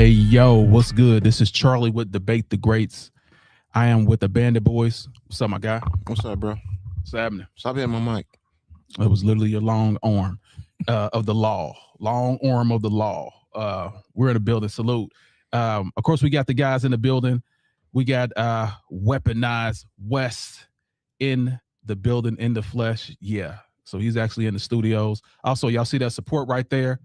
Hey, yo, what's good? This is Charlie with Debate the Greats. I am with the Bandit Boys. What's up, my guy? What's up, bro? What's happening? Stop hitting my mic. It was literally a long arm of the law. Long arm of the law. We're in the building. Salute. Of course, we got the guys in the building. We got Weaponized West in the building, in the flesh. Yeah. So he's actually in the studios. Also, y'all see that support right there?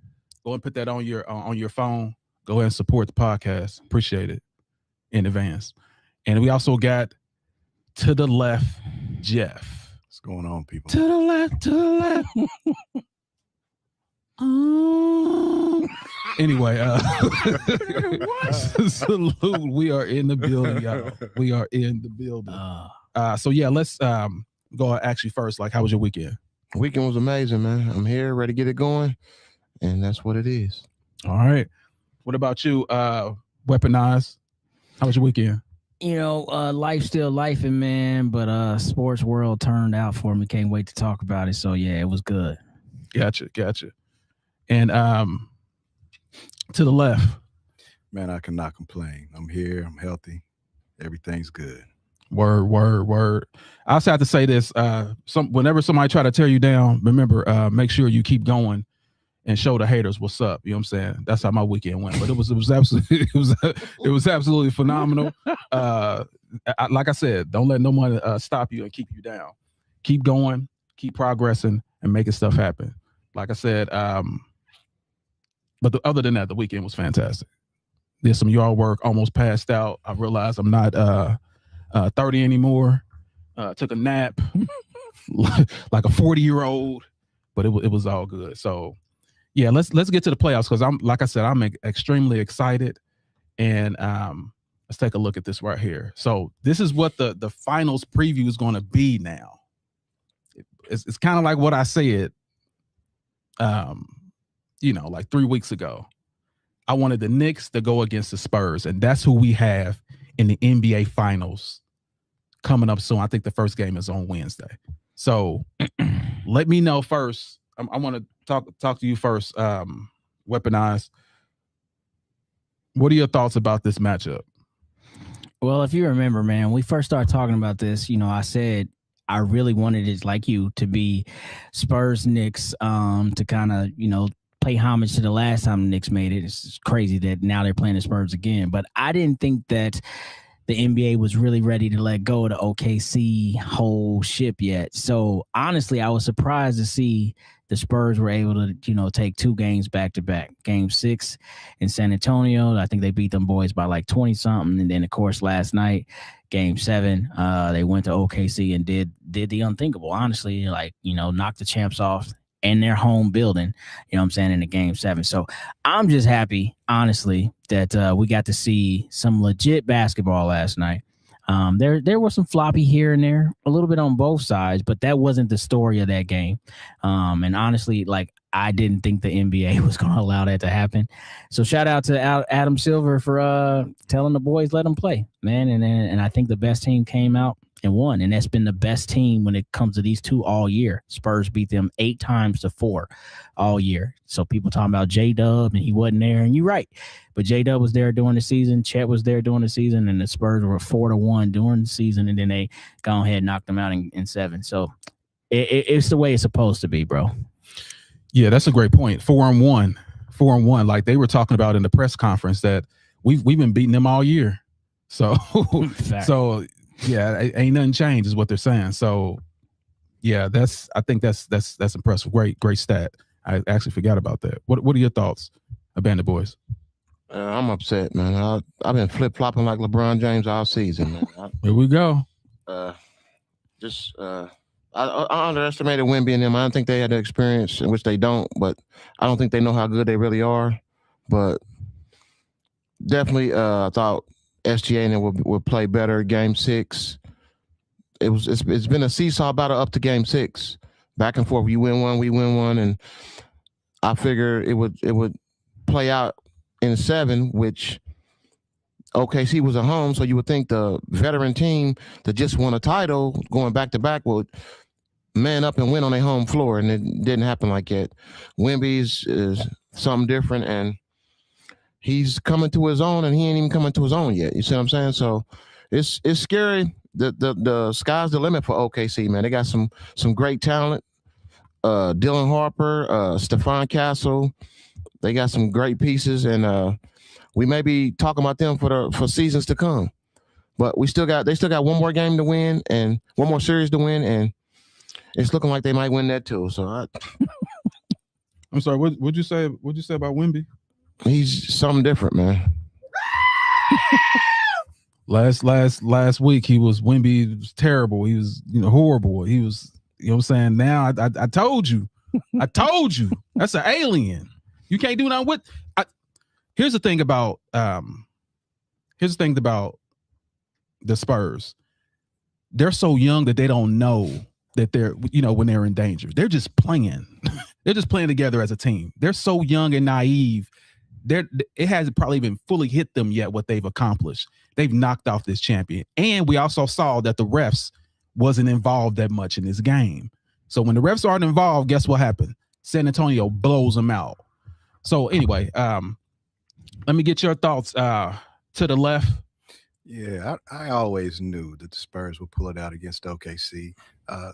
Go and put that on your phone. Go ahead and support the podcast. Appreciate it in advance. And we also got to the left, Jeff. What's going on, people? To the left, to the left. Anyway, salute. We are in the building, y'all. We are in the building. So yeah, let's go actually first. Like, how was your weekend? Weekend was amazing, man. I'm here, ready to get it going, and that's what it is. All right. What about you, Weaponized? How was your weekend? You know, life's still lifing, man, but sports world turned out for me. Can't wait to talk about it. So yeah, it was good. Gotcha. And to the left. Man, I cannot complain. I'm here. I'm healthy. Everything's good. Word. I also have to say this. Whenever somebody try to tear you down, remember, make sure you keep going and show the haters what's up. You know what I'm saying? That's how my weekend went. But it was absolutely it was absolutely phenomenal. Like I said, don't let no one stop you and keep you down. Keep going, keep progressing, and making stuff happen. Like I said, but other than that, the weekend was fantastic. Did some yard work, almost passed out. I realized I'm not 30 anymore. Took a nap like a 40-year-old, but it was all good. So yeah, let's get to the playoffs because I'm extremely excited. And let's take a look at this right here. So this is what the finals preview is going to be now. It's kind of like what I said, like 3 weeks ago. I wanted the Knicks to go against the Spurs, and that's who we have in the NBA Finals coming up soon. I think the first game is on Wednesday. So let me know first. I want to talk to you first, Weaponized. What are your thoughts about this matchup? Well, if you remember, man, when we first started talking about this, I said I really wanted it, like you, to be Spurs Knicks, to kind of, pay homage to the last time the Knicks made it. It's crazy that now they're playing the Spurs again. But I didn't think that the NBA was really ready to let go of the OKC whole ship yet. So honestly, I was surprised to see the Spurs were able to, take 2 games back to back. Game 6 in San Antonio, I think they beat them boys by like 20 something. And then of course last night, Game 7, they went to OKC and did the unthinkable. Honestly, knocked the champs off in their home building, in the Game 7. So I'm just happy, honestly, that we got to see some legit basketball last night. There was some floppy here and there, a little bit on both sides, but that wasn't the story of that game. And honestly, I didn't think the NBA was going to allow that to happen. So shout out to Adam Silver for telling the boys, let them play, man. And I think the best team came out and won. And that's been the best team when it comes to these two all year. Spurs beat them 8 times to 4 all year. So people talking about J-Dub and he wasn't there. And you're right. But J-Dub was there during the season. Chet was there during the season. And the Spurs were 4-1 during the season. And then they gone ahead and knocked them out in 7. So it's the way it's supposed to be, bro. Yeah, that's a great point. 4-1. Like they were talking about in the press conference that we've been beating them all year. So, yeah, ain't nothing changed is what they're saying. So, yeah, I think that's impressive. Great stat. I actually forgot about that. What are your thoughts, Bandit Boys? I'm upset, man. I've been flip-flopping like LeBron James all season, man. Here we go. I underestimated Wemby and them. I don't think they had the experience, in which they don't, but I don't think they know how good they really are. But definitely, I thought SGA and them would play better. Game 6, it's been a seesaw battle up to Game 6, back and forth. You win one, we win one, and I figure it would play out in 7, which OKC was at home, so you would think the veteran team that just won a title going back to back would man up and win on their home floor, and it didn't happen like that. Wemby's is something different, and he's coming to his own, and he ain't even coming to his own yet. You see what I'm saying? So it's scary. The sky's the limit for OKC, man. They got some great talent. Dylan Harper, Stephon Castle. They got some great pieces, and we may be talking about them for seasons to come. But they still got one more game to win and one more series to win, and it's looking like they might win that too. So I'm sorry. What'd you say? What'd you say about Wemby? He's something different, man. Last week Wemby was terrible. He was horrible. He was what I'm saying. Now I told you, that's an alien. You can't do nothing with. Here's the thing about the Spurs. They're so young that they don't know that they're when they're in danger. They're just playing. They're just playing together as a team. They're so young and naive. It hasn't probably even fully hit them yet what they've accomplished. They've knocked off this champion. And we also saw that the refs wasn't involved that much in this game. So when the refs aren't involved, guess what happened? San Antonio blows them out. So anyway, let me get your thoughts to the left. Yeah, I always knew that the Spurs would pull it out against OKC.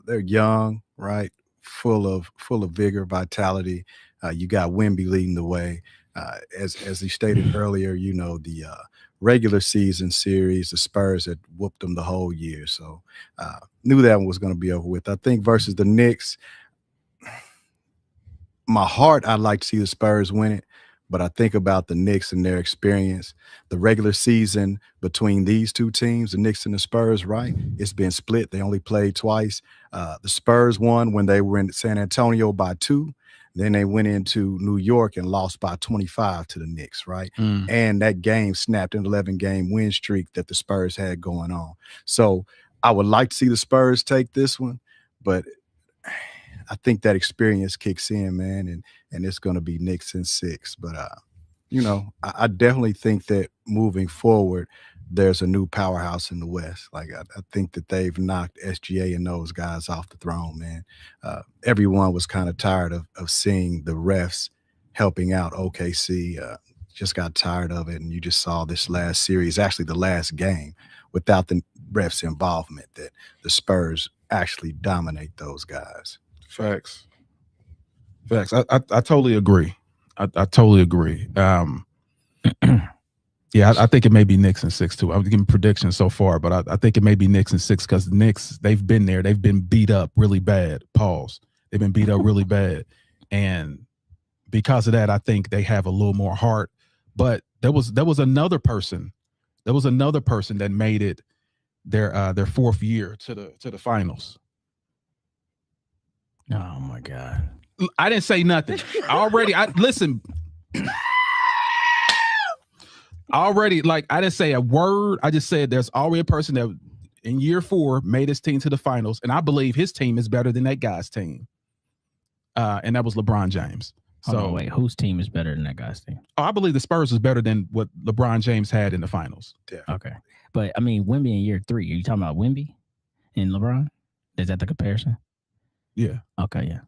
They're young, right? Full of vigor, vitality. You got Wemby leading the way. As he stated earlier, the regular season series, the Spurs had whooped them the whole year. So knew that one was going to be over with. I think versus the Knicks, my heart, I'd like to see the Spurs win it. But I think about the Knicks and their experience. The regular season between these two teams, the Knicks and the Spurs, right? It's been split. They only played twice. The Spurs won when they were in San Antonio by 2. Then they went into New York and lost by 25 to the Knicks, right? And that game snapped an 11-game win streak that the Spurs had going on. So I would like to see the Spurs take this one, but I think that experience kicks in, man, and it's going to be Knicks in 6. But, I definitely think that moving forward, there's a new powerhouse in the West. Like, I think that they've knocked SGA and those guys off the throne, man. Everyone was kind of tired of seeing the refs helping out OKC. Just got tired of it, and you just saw this last series, actually the last game, without the refs' involvement, that the Spurs actually dominate those guys. Facts. I totally agree. I totally agree. Yeah, I think it may be Knicks in 6 too. I'm giving predictions so far, but I think it may be Knicks in 6 because the Knicks, they've been there. They've been beat up really bad. Pause. They've been beat up really bad. And because of that, I think they have a little more heart. But there was another person. There was another person that made it their 4th year to the finals. Oh my God. I didn't say nothing. Listen. Already, I didn't say a word. I just said there's already a person that in year 4 made his team to the finals, and I believe his team is better than that guy's team. And that was LeBron James. Hold on, wait, whose team is better than that guy's team? Oh, I believe the Spurs is better than what LeBron James had in the finals. Definitely. Okay. But I mean, Wemby in year 3. Are you talking about Wemby and LeBron? Is that the comparison? Yeah. Okay, yeah.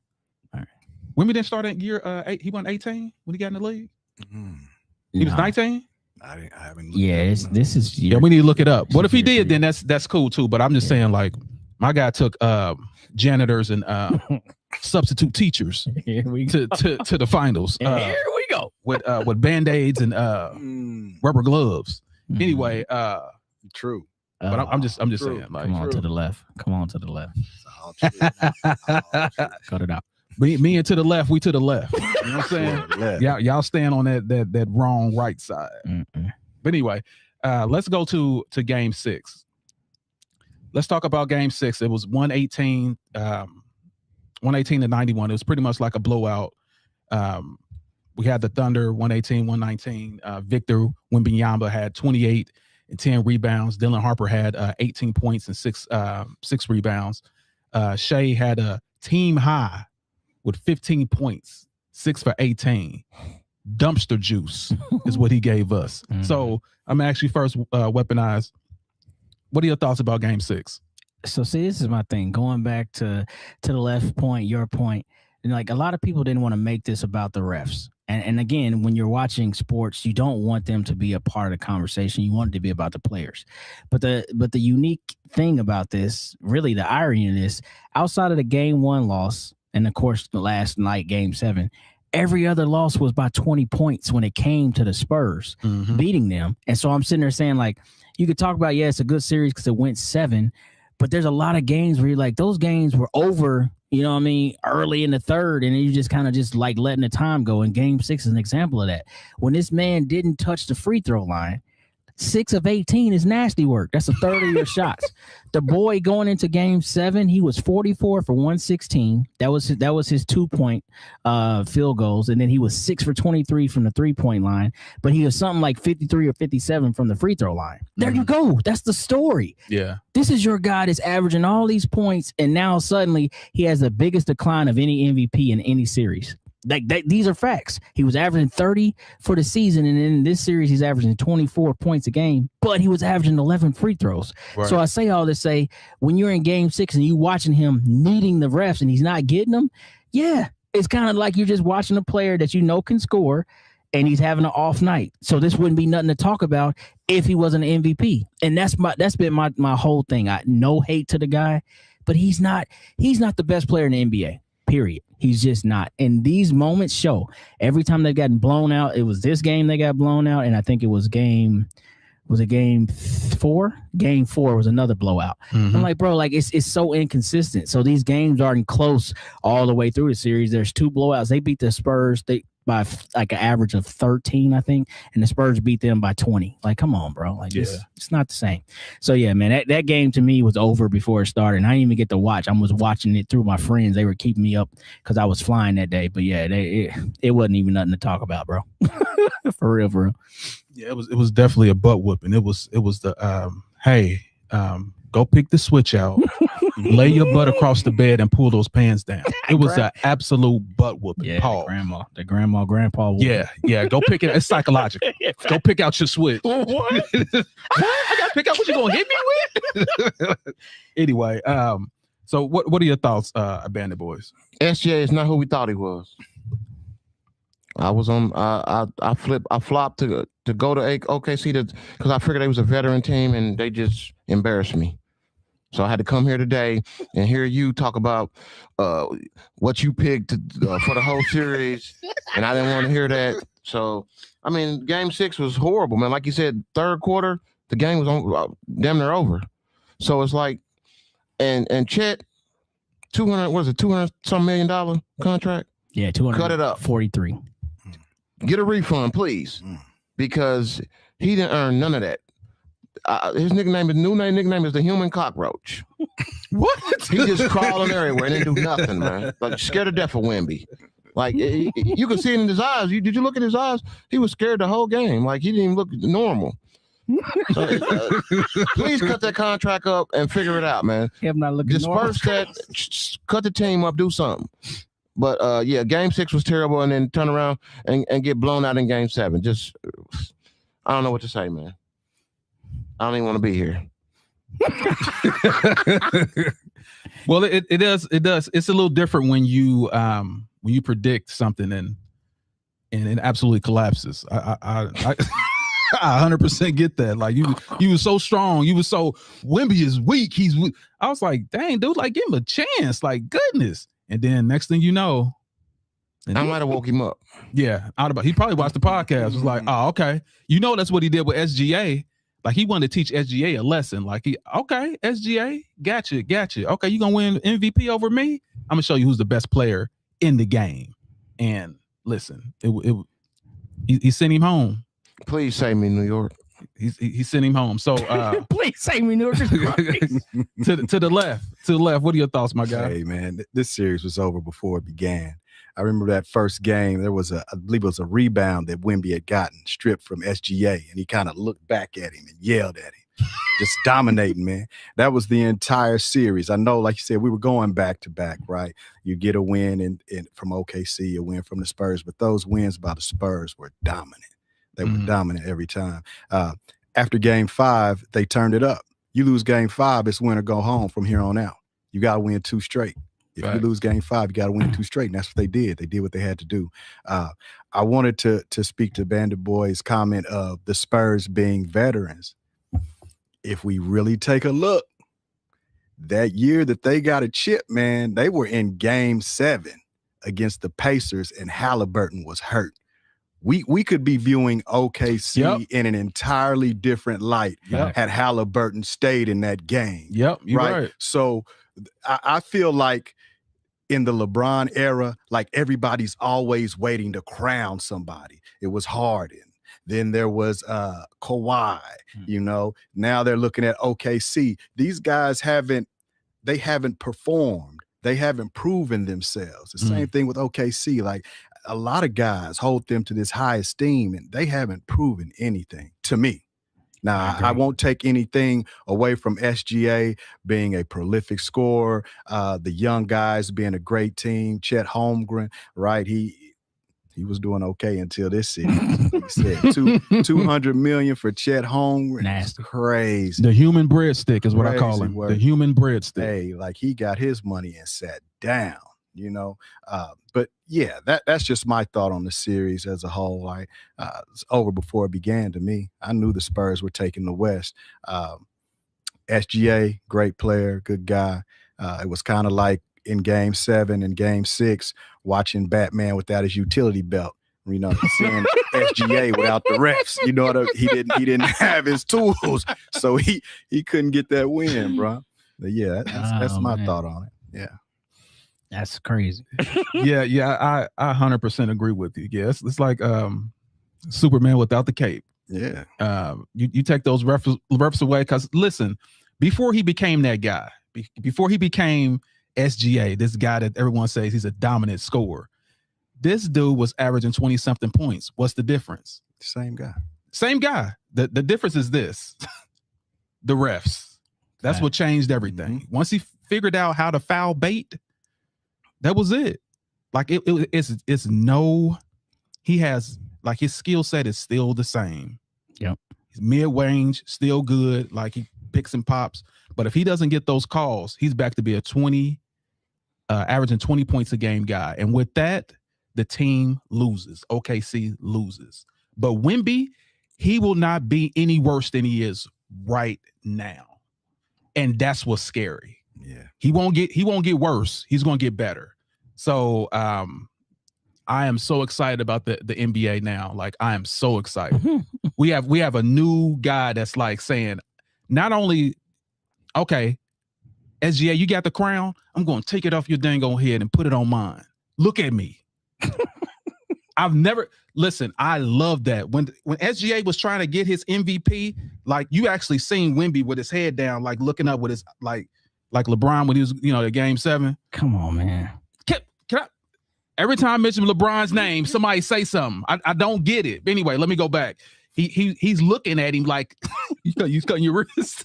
All right. Wemby didn't start at year 8. He won 18 when he got in the league. Mm-hmm. He was 19. I haven't. This is. Yeah, we need to look it up. What if he did? Then that's cool too. But I'm just saying, my guy took janitors and substitute teachers to the finals. Here we go with Band-Aids and rubber gloves. Mm-hmm. Anyway, True. But I'm just true. saying, come on to the left. Come on to the left. Cut it out. Me and to the left, we to the left. You know what I'm saying? Y'all stand on that wrong right side. Mm-mm. But anyway, let's go to game 6. Let's talk about game 6. It was 118 to 91. It was pretty much like a blowout. We had the Thunder 118-119. Victor Wembanyama had 28 and 10 rebounds. Dylan Harper had 18 points and 6 rebounds. Shea had a team high with 15 points, 6 for 18. Dumpster juice is what he gave us. Mm-hmm. So I'm actually first Weaponized. What are your thoughts about game 6? So see, this is my thing. Going back to the left point, your point, and a lot of people didn't want to make this about the refs. And again, when you're watching sports, you don't want them to be a part of the conversation. You want it to be about the players. But the unique thing about this, really the irony of this, outside of the game 1 loss, and of course the last night, game 7, every other loss was by 20 points when it came to the Spurs beating them. And so I'm sitting there saying, like, you could talk about, it's a good series because it went 7, but there's a lot of games where you're like, those games were over, you know what I mean, early in the third, and then you just kind of just like letting the time go. And game 6 is an example of that. When this man didn't touch the free throw line, 6 of 18 is nasty work. That's a third of your shots. The boy going into game 7, he was 44 for 116. That was his 2-point field goals. And then he was 6 for 23 from the 3-point line, but he was something like 53 or 57 from the free throw line. There you go. That's the story. Yeah. This is your guy that's averaging all these points, and now suddenly he has the biggest decline of any MVP in any series. These are facts. He was averaging 30 for the season, and in this series, he's averaging 24 points a game, but he was averaging 11 free throws. Right. So I say all this say, when you're in game 6 and you watching him needing the refs and he's not getting them, it's kind of like you're just watching a player that you know can score, and he's having an off night. So this wouldn't be nothing to talk about if he wasn't an MVP. And that's been my whole thing. No hate to the guy, but he's not the best player in the NBA. Period. He's just not. And these moments show. Every time they've gotten blown out, it was this game they got blown out, and I think it was game 4? Game 4 was another blowout. I'm like, bro, like it's so inconsistent. So these games aren't close all the way through the series. There's 2 blowouts. They beat the Spurs by like an average of 13, I think, and the Spurs beat them by 20. Like, come on, bro. Like, it's not the same. So yeah, man, that game to me was over before it started. And I didn't even get to watch. I was watching it through my friends. They were keeping me up because I was flying that day. But yeah, it wasn't even nothing to talk about, bro. For real. Yeah, it was definitely a butt whooping. It was the hey, go pick the switch out, lay your butt across the bed, and pull those pants down. It was an absolute butt whooping. Yeah, the grandpa whooping. Yeah. Go pick it. It's psychological. Go pick out your switch. What? I gotta pick out what you gonna hit me with. Anyway, so what are your thoughts, Bandit Boys? SGA is not who we thought he was. I was on. I flopped to go to OKC because I figured they was a veteran team and they just embarrassed me. So I had to come here today and hear you talk about what you picked for the whole series, and I didn't want to hear that. So I mean, game 6 was horrible, man. Like you said, third quarter, the game was on damn near over. So it's like, and Chet, $200 some $million contract? Yeah, 200. Cut it up. 43. Get a refund, please, because he didn't earn none of that. His new nickname is the human cockroach. What? He just crawling everywhere and didn't do nothing, man. Like scared to death of Wemby. Like you could see it in his eyes. Did you look at his eyes? He was scared the whole game. Like he didn't even look normal. So, please cut that contract up and figure it out, man. Him not looking Disperse normal. that. Cut the team up. Do something. But yeah, game 6 was terrible, and then turn around and get blown out in game 7. Just, I don't know what to say, man. I don't even want to be here. Well, it does. It's a little different when you predict something and it absolutely collapses. I 100% get that. Like you was so strong. You was so Wemby is weak. He's weak. I was like, dang, dude, like give him a chance. Like goodness. And then next thing you know, I might have woke him up. Yeah, he probably watched the podcast. Was like, oh, okay. You know that's what he did with SGA. Like he wanted to teach SGA a lesson. Like okay, SGA, gotcha. Okay, you gonna win MVP over me? I'm gonna show you who's the best player in the game. And listen, he sent him home. Please save me, New York. He sent him home. So please save me, New York. to the left. What are your thoughts, my guy? Hey man, this series was over before it began. I remember that first game. There was I believe it was a rebound that Wemby had gotten stripped from SGA, and he kind of looked back at him and yelled at him, just dominating, man. That was the entire series. I know, like you said, we were going back to back, right? You get a win in from OKC, a win from the Spurs, but those wins by the Spurs were dominant. They were dominant every time. After game 5, they turned it up. You lose game 5, it's win or go home from here on out. You got to win 2 straight If you lose game 5, you got to win 2 straight. And that's what they did. They did what they had to do. I wanted to speak to Bandit Boy's comment of the Spurs being veterans. If we really take a look, that year that they got a chip, man, they were in game 7 against the Pacers and Halliburton was hurt. We could be viewing OKC in an entirely different light had Halliburton stayed in that game. You're right. So I feel like in the LeBron era, like everybody's always waiting to crown somebody. It was Harden. Then there was Kawhi, you know. Now they're looking at OKC. These guys haven't performed. They haven't proven themselves. The same thing with OKC. Like a lot of guys hold them to this high esteem and they haven't proven anything to me. Now, I won't take anything away from SGA being a prolific scorer, the young guys being a great team, Chet Holmgren, right? He was doing okay until this season. He said $200 million for Chet Holmgren. Nasty. Crazy. The human breadstick is what I call him. Word. The human breadstick. Hey, like he got his money and sat down, you know. But yeah, that's just my thought on the series as a whole. Like it's over before it began to me. I knew the Spurs were taking the West. SGA, great player, good guy. It was kind of like in game 7 and game 6, watching Batman without his utility belt, you know, seeing SGA without the refs, you know what he didn't have his tools. So he couldn't get that win, bro. But yeah, that's my thought on it. Yeah. That's crazy. I 100% agree with you. Yeah, it's like Superman without the cape. Yeah. You take those refs away because listen, before he became that guy, before he became SGA, this guy that everyone says he's a dominant scorer, this dude was averaging 20-something points. What's the difference? Same guy. The difference is this: the refs. That's what changed everything. Once he figured out how to foul bait, that was it. Like it's no, he has like his skill set is still the same. Yep. He's mid-range, still good. Like he picks and pops. But if he doesn't get those calls, he's back to be a averaging 20 points a game guy. And with that, the team loses. OKC loses. But Wemby, he will not be any worse than he is right now. And that's what's scary. Yeah. He won't get worse. He's going to get better. So I am so excited about the NBA now. Like I am so excited. we have a new guy that's like saying, not only, okay, SGA, you got the crown. I'm going to take it off your dang on head and put it on mine. Look at me. I love that. When SGA was trying to get his MVP, like you actually seen Wemby with his head down, like looking up with his, like LeBron when he was, at game 7. Come on, man. Every time I mention LeBron's name, somebody say something. I don't get it. Anyway, let me go back. He's looking at him like you cutting your wrist.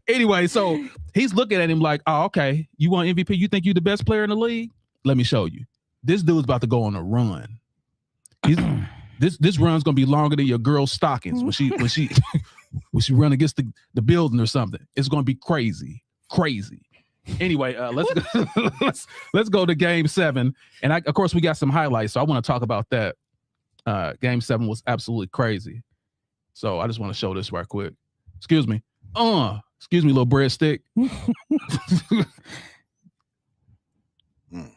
Anyway, so he's looking at him like, oh, okay, you want MVP? You think you're the best player in the league? Let me show you. This dude's about to go on a run. This run's gonna be longer than your girl's stockings when she run against the building or something. It's gonna be crazy. Anyway, let's go to game 7, and of course we got some highlights, so I want to talk about that. Game 7 was absolutely crazy, so I just want to show this right quick. Excuse me, little breadstick.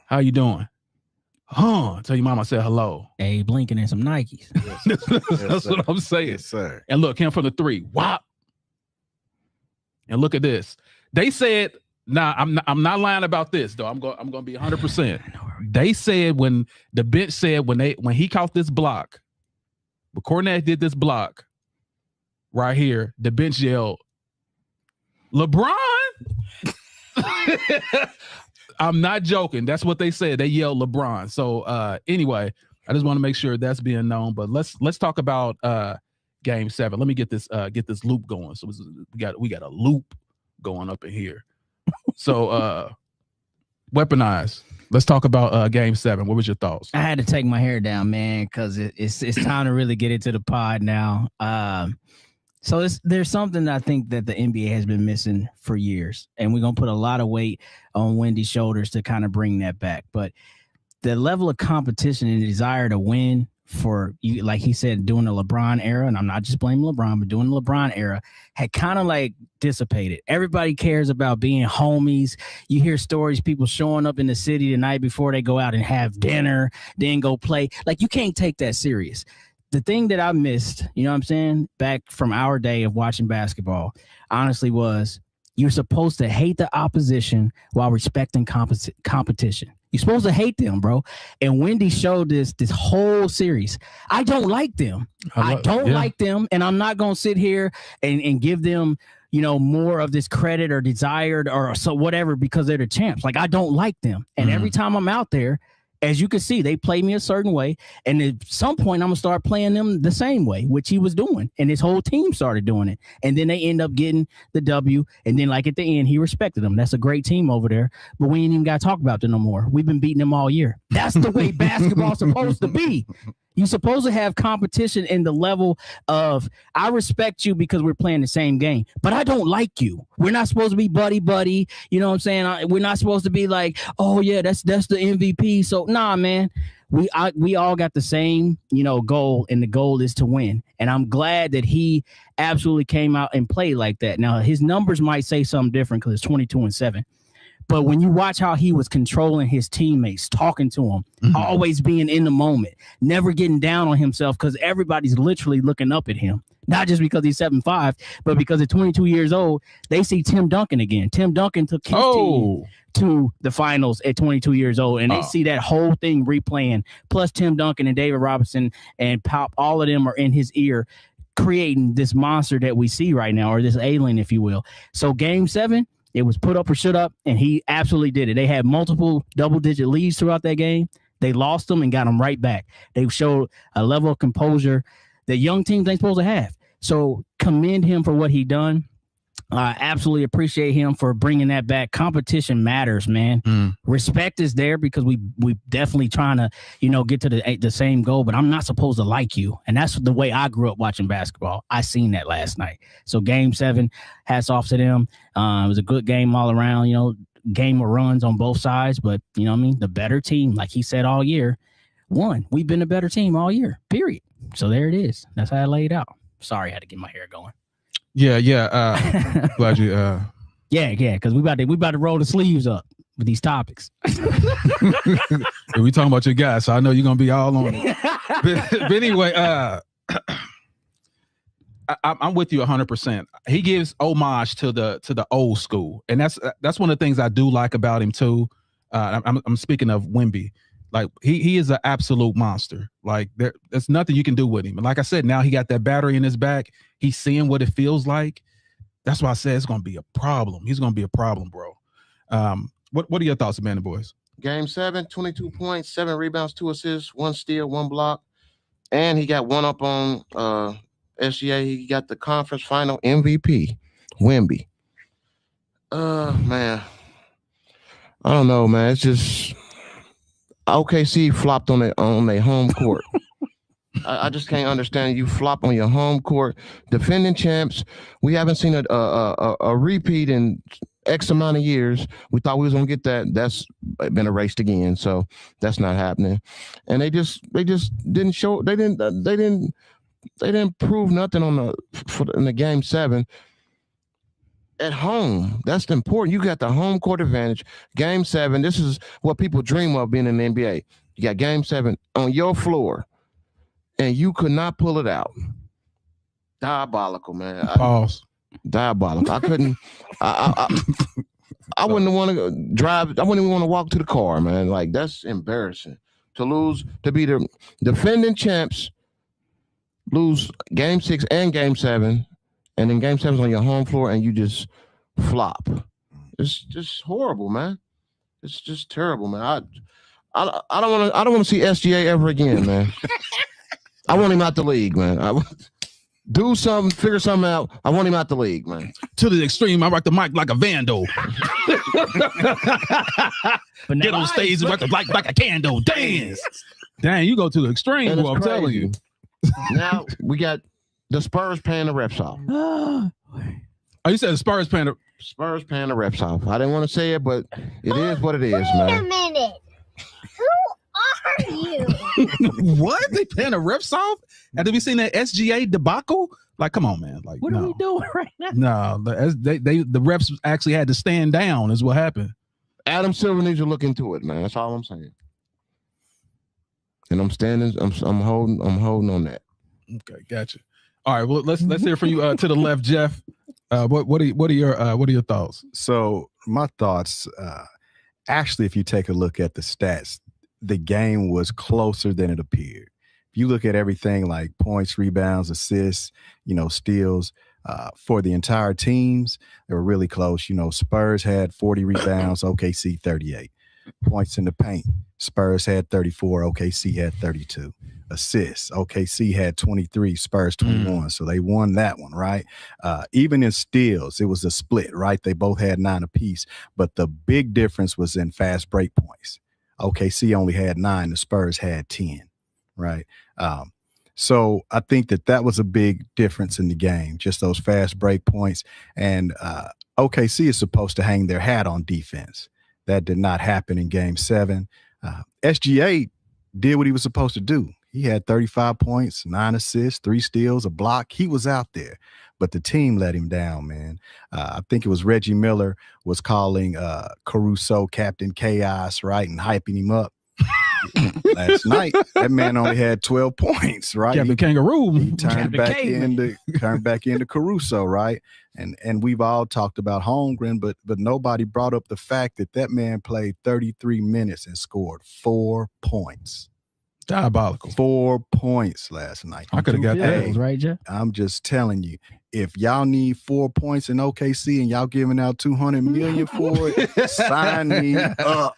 How you doing? Tell your mom I said hello. Hey, blinking in some Nikes. That's what I'm saying. Yes, sir. And look, him from the 3. Whop. And look at this. They said. Nah, I'm not lying about this though. I'm going to be 100%. They said when the bench said when he caught this block, when Cornette did this block right here, the bench yelled, LeBron. I'm not joking. That's what they said. They yelled LeBron. So anyway, I just want to make sure that's being known. But let's talk about game 7. Let me get this loop going. So we got a loop going up in here. So weaponize. Let's talk about game 7. What was your thoughts? I had to take my hair down, man, because it's time to really get into the pod now. So there's something I think that the NBA has been missing for years, and we're gonna put a lot of weight on Wendy's shoulders to kind of bring that back. But the level of competition and desire to win for you, like he said, during the LeBron era, and I'm not just blaming LeBron, but during the LeBron era, had kind of like dissipated. Everybody cares about being homies. You hear stories, people showing up in the city the night before they go out and have dinner, then go play. Like, you can't take that serious. The thing that I missed, you know what I'm saying, back from our day of watching basketball, honestly, was you're supposed to hate the opposition while respecting competition. You're supposed to hate them, bro. And Wendy showed this whole series. I don't like them. I don't like them. And I'm not going to sit here and give them, you know, more of this credit or desired or so whatever because they're the champs. Like, I don't like them. And every time I'm out there, as you can see, they play me a certain way. And at some point, I'm going to start playing them the same way, which he was doing. And his whole team started doing it. And then they end up getting the W. And then, like, at the end, he respected them. That's a great team over there. But we ain't even got to talk about them no more. We've been beating them all year. That's the way basketball's supposed to be. You're supposed to have competition in the level of, I respect you because we're playing the same game, but I don't like you. We're not supposed to be buddy. You know what I'm saying? We're not supposed to be like, oh yeah, that's the MVP. So nah, man, we all got the same, you know, goal, and the goal is to win. And I'm glad that he absolutely came out and played like that. Now his numbers might say something different because it's 22-7. But when you watch how he was controlling his teammates, talking to them, always being in the moment, never getting down on himself because everybody's literally looking up at him. Not just because he's 7'5", but because at 22 years old, they see Tim Duncan again. Tim Duncan took his team to the finals at 22 years old, and they see that whole thing replaying. Plus Tim Duncan and David Robinson and Pop, all of them are in his ear, creating this monster that we see right now, or this alien, if you will. So Game 7, it was put up or shut up, and he absolutely did it. They had multiple double-digit leads throughout that game. They lost them and got them right back. They showed a level of composure that young teams ain't supposed to have. So commend him for what he done. I absolutely appreciate him for bringing that back. Competition matters, man. Respect is there because we definitely trying to, you know, get to the same goal, but I'm not supposed to like you. And that's the way I grew up watching basketball. I seen that last night. So Game 7, hats off to them. It was a good game all around, you know, game of runs on both sides, but you know what I mean? The better team, like he said all year, won. We've been a better team all year, period. So there it is. That's how I laid out. Sorry, I had to get my hair going. Yeah. Glad you. Yeah, because we about to roll the sleeves up with these topics. We talking about your guys, so I know you're gonna be all on it. But anyway, I'm with you 100%. He gives homage to the old school, and that's one of the things I do like about him too. I'm speaking of Wemby. Like he is an absolute monster. Like there's nothing you can do with him. And like I said, now he got that battery in his back. He's seeing what it feels like. That's why I said it's going to be a problem. He's going to be a problem, bro. What are your thoughts, Amanda boys? Game 7, 22 points, 7 rebounds, 2 assists, 1 steal, 1 block. And he got one up on SGA. He got the conference final MVP, Wemby. Man. I don't know, man. It's just OKC flopped on their home court. I just can't understand. You flop on your home court, defending champs. We haven't seen a repeat in X amount of years. We thought we was gonna get that. That's been erased again. So that's not happening. And they just didn't show. They didn't prove nothing in the Game 7. At home, that's important. You got the home court advantage. Game 7, this is what people dream of being in the NBA. You got Game 7 on your floor, and you could not pull it out. Diabolical, man. Pause. Diabolical. I couldn't. I wouldn't want to drive. I wouldn't even want to walk to the car, man. Like, that's embarrassing to lose, to be the defending champs, lose Game 6 and Game 7. And then Game 7's on your home floor, and you just flop. It's just horrible, man. It's just terrible, man. I don't want to see SGA ever again, man. I want him out the league, man. Do something, figure something out. I want him out the league, man. To the extreme, I rock the mic like a vandal. Get on stage and rock like a candle. Dance. Dang, you go to the extreme, bro, I'm telling you. Now we got The Spurs paying the refs off. Oh, you said the Spurs paying the Spurs paying the refs off. I didn't want to say it, but it is what it is, Wait a man. minute. Who are you? what? They paying the refs off? Have we seen that SGA debacle? Like, come on, man. Like, What no. are we doing right now? No, the refs actually had to stand down, is what happened. Adam Silver needs to look into it, man. That's all I'm saying. And I'm holding on that. Okay, gotcha. All right, well, let's hear from you to the left, Jeff. What are your thoughts? So my thoughts, actually, if you take a look at the stats, the game was closer than it appeared. If you look at everything like points, rebounds, assists, steals, for the entire teams, they were really close. Spurs had 40 rebounds, OKC 38. Points in the paint, Spurs had 34, OKC had 32. Assists, OKC had 23, Spurs 21. So they won that one, right? Even in steals, it was a split, right? They both had 9 apiece. But the big difference was in fast break points. OKC only had 9, the Spurs had 10, right? So I think that was a big difference in the game, just those fast break points. And OKC is supposed to hang their hat on defense. That did not happen in Game 7. SGA did what he was supposed to do. He had 35 points, 9 assists, 3 steals, a block. He was out there, but the team let him down, man. I think it was Reggie Miller was calling Caruso Captain Chaos, right, and hyping him up. Last night, that man only had 12 points, right? Captain Kangaroo. He turned back into Caruso, right? And we've all talked about Holmgren, but nobody brought up the fact that man played 33 minutes and scored 4 points. Diabolical. 4 points last night. I could have got that. Right, Jeff? I'm just telling you, if y'all need 4 points in OKC and y'all giving out $200 million for it, sign me up.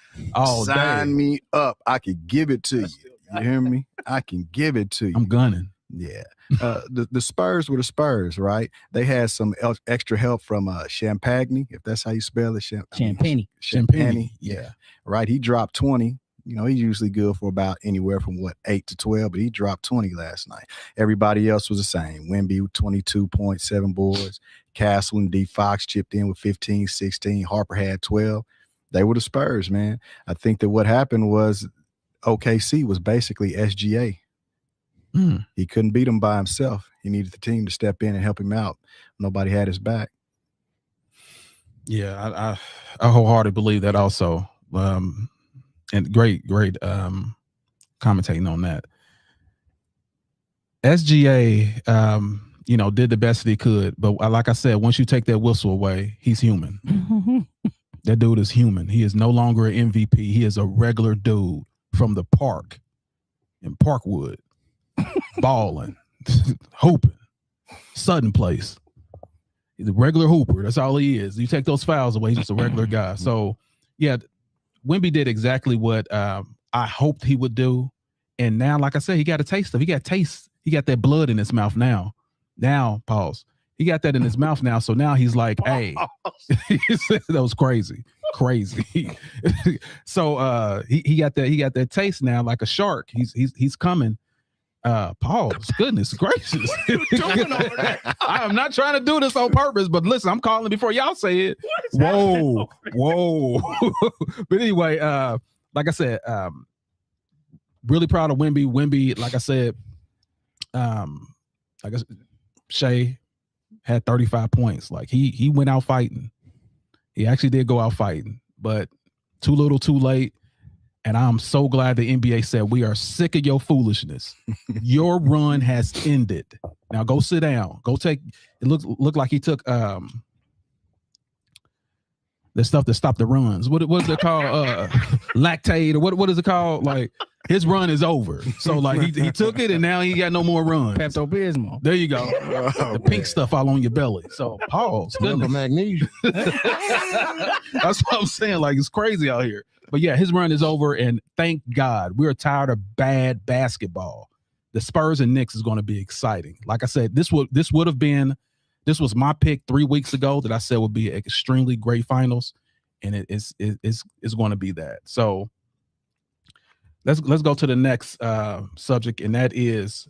Sign me up. I could give it to you. You hear me? I can give it to you. I'm gunning. Yeah. The Spurs were the Spurs, right? They had some extra help from Champagne, if that's how you spell it. Champagne. Yeah. Right. He dropped 20. He's usually good for about anywhere from 8 to 12, but he dropped 20 last night. Everybody else was the same. Wemby with 22.7 boards. Castle and D Fox chipped in with 15, 16. Harper had 12. They were the Spurs, man. I think that what happened was OKC was basically SGA. He couldn't beat him by himself. He needed the team to step in and help him out. Nobody had his back. Yeah, I wholeheartedly believe that also. And great commentating on that. SGA, did the best that he could, but like I said, once you take that whistle away, he's human. That dude is human. He is no longer an MVP. He is a regular dude from the park in Parkwood, balling, hooping, Sutton Place. He's a regular hooper. That's all he is. You take those fouls away, he's just a regular guy. So, yeah, Wemby did exactly what I hoped he would do. And now, like I said, he got a taste of it. He got that blood in his mouth now. Pause. He got that in his mouth now. So now he's like, hey, that was crazy. So he got that taste now, like a shark. He's coming. Pause. Goodness gracious. I am not trying to do this on purpose, but listen, I'm calling before y'all say it. Whoa. But anyway, like I said, really proud of Wemby. Wemby, like I said, Shea had 35 points. Like he went out fighting. He actually did go out fighting, but too little, too late. And I'm so glad the NBA said, we are sick of your foolishness. Your run has ended. Now go sit down. Go take, it looked like he took the stuff that stopped the runs. What is it called? Lactate, or what is it called? Like, his run is over. So like he took it and now he got no more runs. Pepto-Bismol. There you go. The pink stuff all on your belly. So pause. Magnesium. That's what I'm saying. Like, it's crazy out here. But yeah, his run is over, and thank God. We're tired of bad basketball. The Spurs and Knicks is going to be exciting. Like I said, this was my pick 3 weeks ago that I said would be an extremely great finals, and it's going to be that. So let's go to the next subject, and that is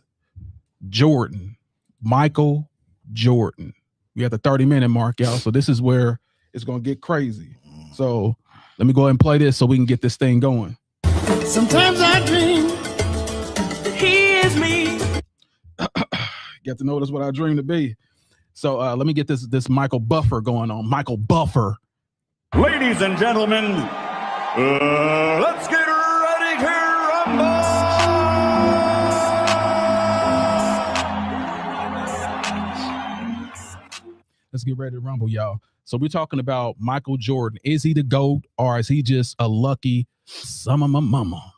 Jordan. Michael Jordan. We at the 30-minute mark, y'all. So this is where it's going to get crazy. So let me go ahead and play this so we can get this thing going. Sometimes I dream he is me. Get to notice what I dream to be. So let me get this Michael Buffer going on. Michael Buffer. Ladies and gentlemen, let's get ready to rumble. Let's get ready to rumble, y'all. So we're talking about Michael Jordan. Is he the GOAT or is he just a lucky son of my mama?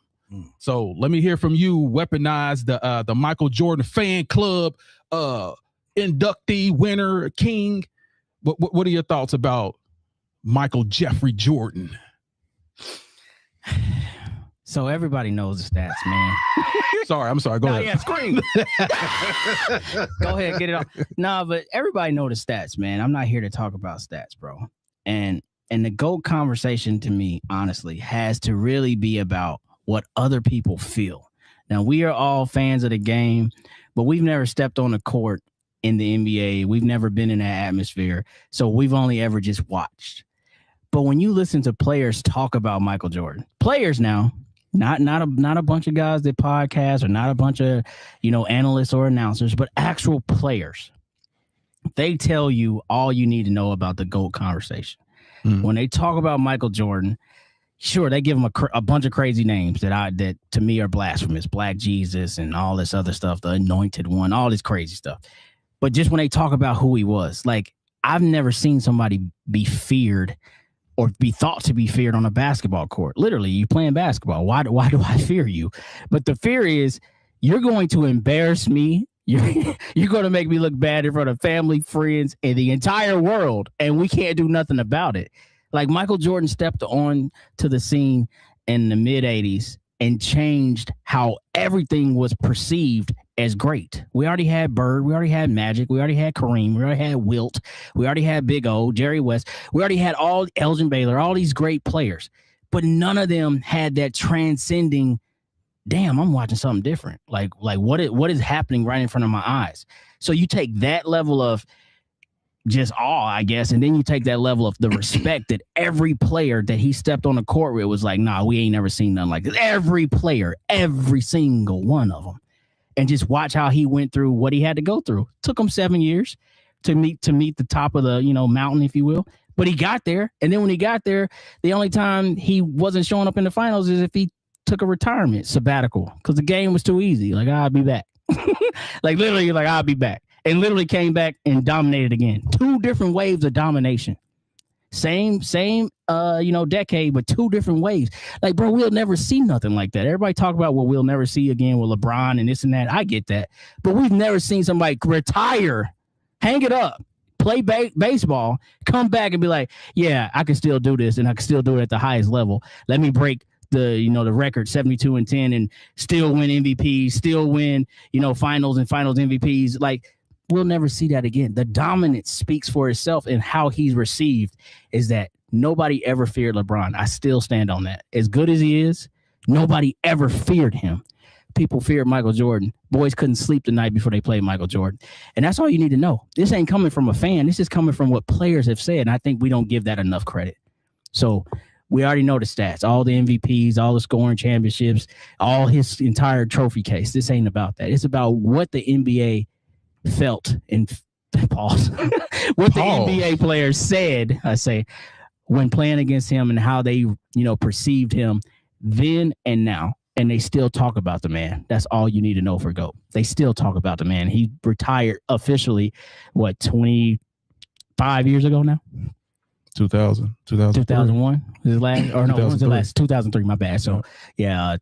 So let me hear from you. Weaponize the Michael Jordan fan club, inductee, winner, king. What are your thoughts about Michael Jeffrey Jordan? So everybody knows the stats, man. I'm sorry. Go ahead. Yeah, scream. Go ahead, get it off. No, but everybody know the stats, man. I'm not here to talk about stats, bro. And the GOAT conversation to me, honestly, has to really be about what other people feel. Now, we are all fans of the game, but we've never stepped on the court in the NBA. We've never been in that atmosphere. So we've only ever just watched. But when you listen to players talk about Michael Jordan, players now, not a bunch of guys that podcast or not a bunch of, analysts or announcers, but actual players, they tell you all you need to know about the GOAT conversation. When they talk about Michael Jordan, sure, they give him a bunch of crazy names that to me are blasphemous, Black Jesus and all this other stuff, the Anointed One, all this crazy stuff. But just when they talk about who he was, like, I've never seen somebody be feared or be thought to be feared on a basketball court. Literally, you playing basketball. Why do I fear you? But the fear is you're going to embarrass me. You're going to make me look bad in front of family, friends, and the entire world, and we can't do nothing about it. Like, Michael Jordan stepped on to the scene in the mid-'80s and changed how everything was perceived as great. We already had Bird. We already had Magic. We already had Kareem. We already had Wilt. We already had Big O, Jerry West. We already had all Elgin Baylor, all these great players. But none of them had that transcending, damn, I'm watching something different. Like what is happening right in front of my eyes? So you take that level of just awe, I guess, and then you take that level of the respect that every player that he stepped on the court with was like, nah, we ain't never seen nothing like this. Every player, every single one of them. And just watch how he went through what he had to go through. Took him 7 years to meet the top of the, mountain, if you will. But he got there. And then when he got there, the only time he wasn't showing up in the finals is if he took a retirement sabbatical because the game was too easy. Like, I'll be back. Like, literally, like, I'll be back. And literally came back and dominated again. 2 different waves of domination. Same, decade, but 2 different waves. Like, bro, we'll never see nothing like that. Everybody talk about what we'll never see again with LeBron and this and that. I get that. But we've never seen somebody retire, hang it up, play baseball, come back and be like, yeah, I can still do this and I can still do it at the highest level. Let me break the record 72-10 and still win MVPs, still win, finals and finals MVPs. Like, we'll never see that again. The dominance speaks for itself, and how he's received is that nobody ever feared LeBron. I still stand on that. As good as he is, nobody ever feared him. People feared Michael Jordan. Boys couldn't sleep the night before they played Michael Jordan. And that's all you need to know. This ain't coming from a fan. This is coming from what players have said, and I think we don't give that enough credit. So we already know the stats, all the MVPs, all the scoring championships, all his entire trophy case. This ain't about that. It's about what the NBA felt and pause what the NBA players said, I say, when playing against him and how they, perceived him then and now. And they still talk about the man. That's all you need to know for GOAT. They still talk about the man. He retired officially, 25 years ago now? 2001 his last, or no, when was the last? 2003, my bad. So yeah,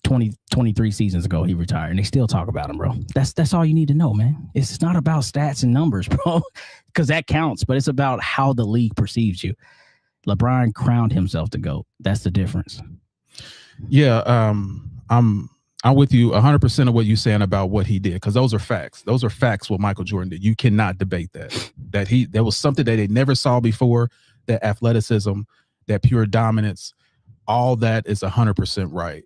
23 seasons ago he retired, and they still talk about him, bro. That's all you need to know, man. It's not about stats and numbers, bro, because that counts, but it's about how the league perceives you. LeBron crowned himself the GOAT. That's the difference. Yeah, I'm with you 100% of what you're saying about what he did, because those are facts. Those are facts. What Michael Jordan did, you cannot debate that. That was something that they never saw before. That athleticism, that pure dominance, all that is 100% right.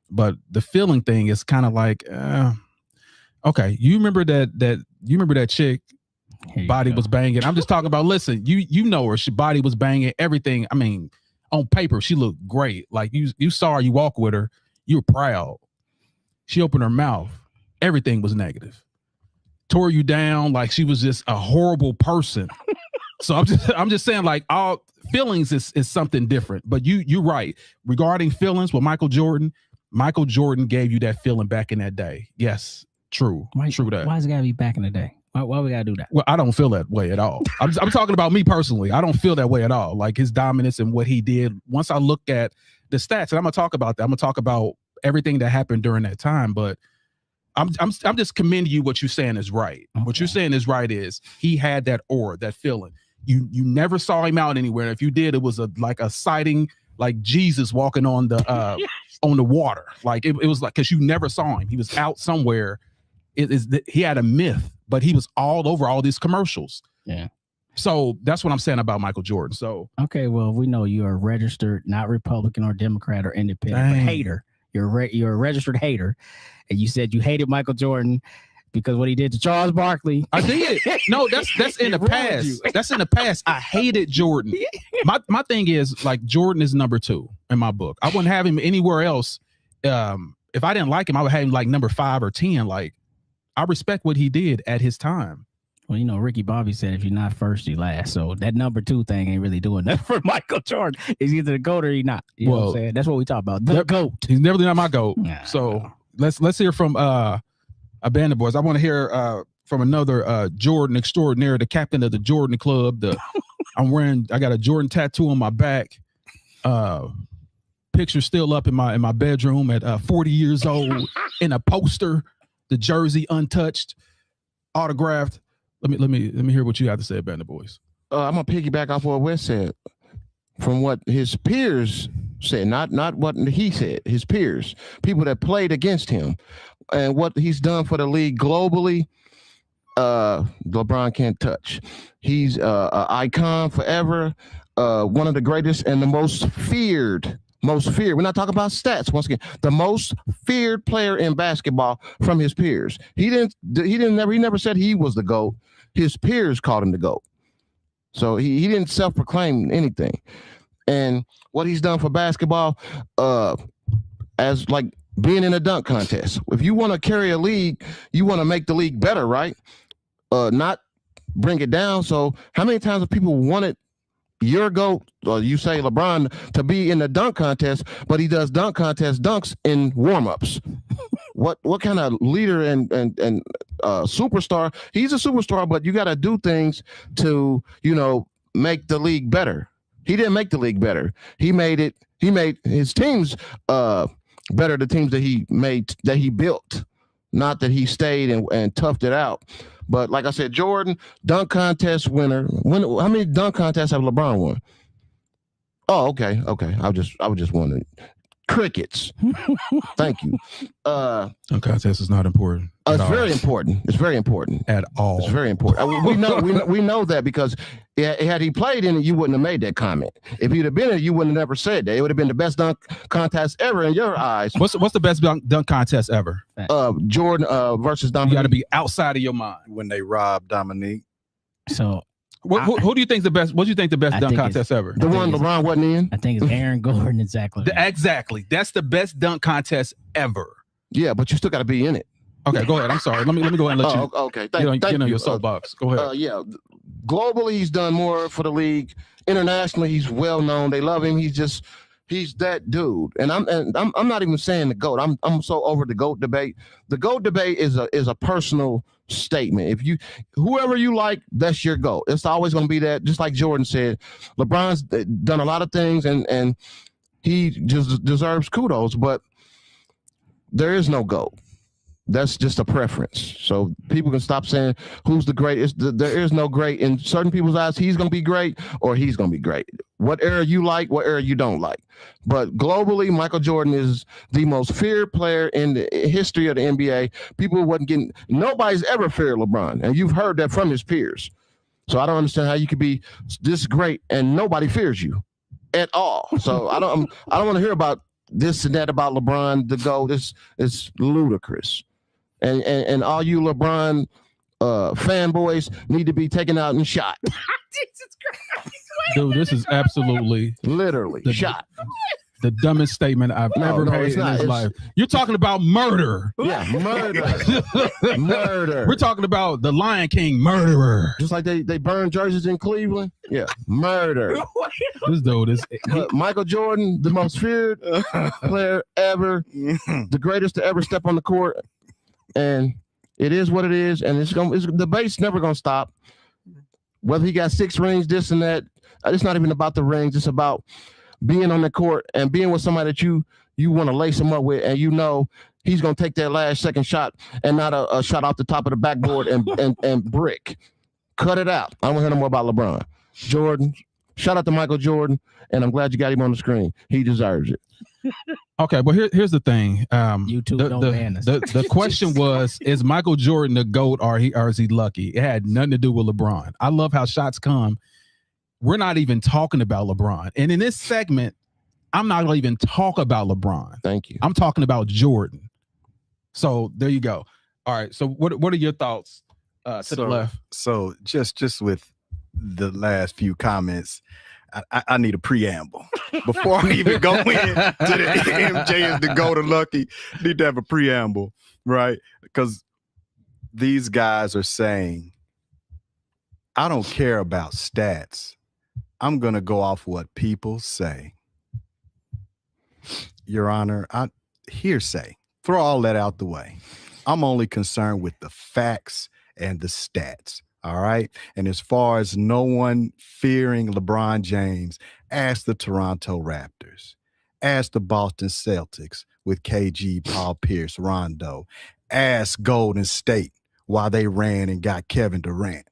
But the feeling thing is kind of like, Okay, you remember that chick body was banging. I'm just talking about, listen, you know her. She body was banging, everything. I mean, on paper, she looked great. Like you saw her, you walk with her, you were proud. She opened her mouth, everything was negative. Tore you down like she was just a horrible person. So I'm just saying, like, all feelings is something different. But you're right. Regarding feelings with Michael Jordan gave you that feeling back in that day. Yes, true. True that. Why is it gotta be back in the day? Why we gotta do that? Well, I don't feel that way at all. I'm talking about me personally. I don't feel that way at all. Like his dominance and what he did. Once I look at the stats, and I'm gonna talk about that. I'm gonna talk about everything that happened during that time. But I'm just commending you. What you're saying is right. Okay. What you're saying is right. Is he had that aura, that feeling. You never saw him out anywhere. If you did, it was like a sighting, like Jesus walking on the on the water. Like it was like, because you never saw him. He was out somewhere. He had a myth, but he was all over all these commercials. Yeah. So that's what I'm saying about Michael Jordan. So okay, well, we know you're a registered, not Republican or Democrat or independent, but hater. You're a registered hater, and you said you hated Michael Jordan because what he did to Charles Barkley. I did. No, that's in the past. That's in the past. I hated Jordan. My thing is, like, Jordan is number 2 in my book. I wouldn't have him anywhere else. If I didn't like him, I would have him like number 5 or 10. Like, I respect what he did at his time. Well, you know, Ricky Bobby said, if you're not first, you last. So that number 2 thing ain't really doing that for Michael Jordan. He's either the GOAT or he's not. You know what I'm saying? That's what we talk about. The GOAT. He's never not my GOAT. Nah, so let's hear from a band of boys. I want to hear from another Jordan extraordinaire, the captain of the Jordan Club. I got a Jordan tattoo on my back. Picture still up in my bedroom at 40 years old in a poster. The jersey untouched, autographed. Let me hear what you have to say about the boys. I'm gonna piggyback off what Wes said, from what his peers said, not what he said. His peers, people that played against him, and what he's done for the league globally. LeBron can't touch. He's an icon forever. One of the greatest and the most feared. We're not talking about stats. Once again, the most feared player in basketball from his peers. He never said he was the GOAT. His peers called him the GOAT. So he didn't self-proclaim anything. And what he's done for basketball, as like being in a dunk contest. If you want to carry a league, you want to make the league better, right? Not bring it down. So how many times have people wanted your GOAT, or you say LeBron, to be in the dunk contest, but he does dunk contest dunks in warm-ups? What kind of leader and superstar? He's a superstar, but you got to do things to, make the league better. He didn't make the league better. He made his teams better, the teams that he built, not that he stayed and toughed it out. But like I said, Jordan, dunk contest winner. How many dunk contests have LeBron won? Oh, okay. I was just wondering. Crickets. Thank you. Dunk contest is not important. It's very important. It's very important. At all. It's very important. We know that because had he played in it, you wouldn't have made that comment. If he'd have been in it, you wouldn't have never said that. It would have been the best dunk contest ever in your eyes. What's the best dunk contest ever? Jordan versus Dominique. You got to be outside of your mind. When they robbed Dominique. So who do you think the best? What do you think the best dunk contest ever? The one LeBron wasn't in. I think it's Aaron Gordon and Zach LaVine. Exactly. That's the best dunk contest ever. Yeah, but you still got to be in it. Okay, go ahead. I'm sorry. Let me go ahead and let you. Okay, thank you. Your soapbox. Go ahead. Yeah, globally he's done more for the league. Internationally, he's well known. They love him. He's that dude. And I'm not even saying the GOAT. I'm so over the GOAT debate. The GOAT debate is a personal statement. If whoever you like, that's your GOAT. It's always going to be that. Just like Jordan said, LeBron's done a lot of things and he just deserves kudos. But there is no GOAT. That's just a preference. So people can stop saying who's the greatest. There is no great. In certain people's eyes, he's going to be great or he's going to be great. What era you like, what era you don't like. But globally, Michael Jordan is the most feared player in the history of the NBA. Nobody's ever feared LeBron. And you've heard that from his peers. So I don't understand how you could be this great and nobody fears you at all. So I don't want to hear about this and that about LeBron, the GOAT. It's ludicrous. And all you LeBron fanboys need to be taken out and shot. Jesus Christ. Dude, this is absolutely Literally shot. the dumbest statement I've ever heard in his life. You're talking about murder. Yeah, murder. Murder. We're talking about the Lion King murderer. Just like they burned jerseys in Cleveland. Yeah, murder. This dude is. But Michael Jordan, the most feared player ever, the greatest to ever step on the court, and it is what it is. And the debate's never gonna stop. Whether he got 6 rings, this and that, it's not even about the rings. It's about being on the court and being with somebody that you want to lace him up with, and you know he's gonna take that last second shot and not a shot off the top of the backboard and brick. Cut it out. I don't want to hear no more about LeBron. Jordan, shout out to Michael Jordan, and I'm glad you got him on the screen. He deserves it. Okay, but here's the thing. YouTube don't ban us. The question was, is Michael Jordan the GOAT or is he lucky? It had nothing to do with LeBron. I love how shots come. We're not even talking about LeBron. And in this segment, I'm not going to even talk about LeBron. Thank you. I'm talking about Jordan. So there you go. All right. So what are your thoughts to the left? So just with the last few comments, I need a preamble. Before I even go in to the MJ is the GOAT or lucky, need to have a preamble, right? Because these guys are saying, I don't care about stats. I'm going to go off what people say. Your Honor, hearsay. Throw all that out the way. I'm only concerned with the facts and the stats. All right. And as far as no one fearing LeBron James, ask the Toronto Raptors, ask the Boston Celtics with KG, Paul Pierce, Rondo, ask Golden State why they ran and got Kevin Durant.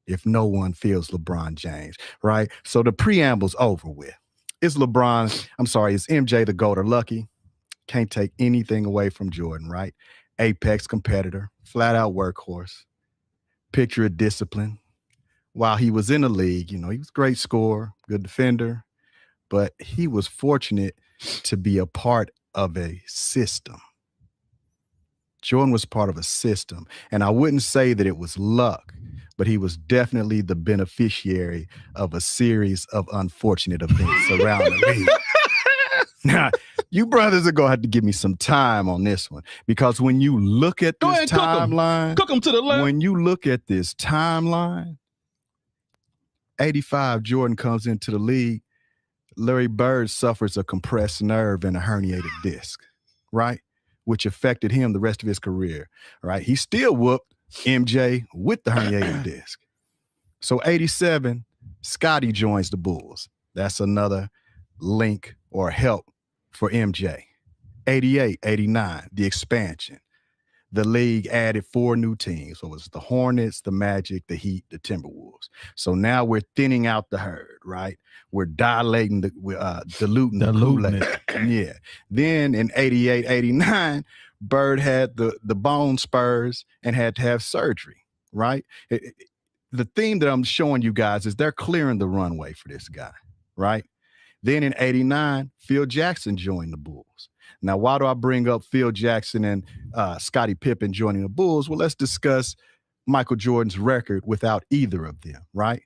If no one feels LeBron James, right? So the preamble's over with. Is MJ the GOAT or lucky? Can't take anything away from Jordan, right? Apex competitor, flat out workhorse, picture of discipline. While he was in the league, he was a great scorer, good defender, but he was fortunate to be a part of a system. Jordan was part of a system, and I wouldn't say that it was luck, but he was definitely the beneficiary of a series of unfortunate events around the league. Now, you brothers are going to have to give me some time on this one, because when you look at this timeline, cook them to the left. When you look at this timeline, 85, Jordan comes into the league. Larry Bird suffers a compressed nerve and a herniated disc, right? Which affected him the rest of his career, right? He still whooped MJ with the herniated disc. So 87, Scotty joins the Bulls. That's another link or help for MJ. 88, 89, the expansion. The league added 4 new teams. So it was the Hornets, the Magic, the Heat, the Timberwolves. So now we're thinning out the herd, right? We're diluting the Kool-Aid. Yeah. Then in 88, 89, Bird had the bone spurs and had to have surgery, right? The theme that I'm showing you guys is they're clearing the runway for this guy, right? Then in 89, Phil Jackson joined the Bulls. Now, why do I bring up Phil Jackson and Scottie Pippen joining the Bulls? Well, let's discuss Michael Jordan's record without either of them, right?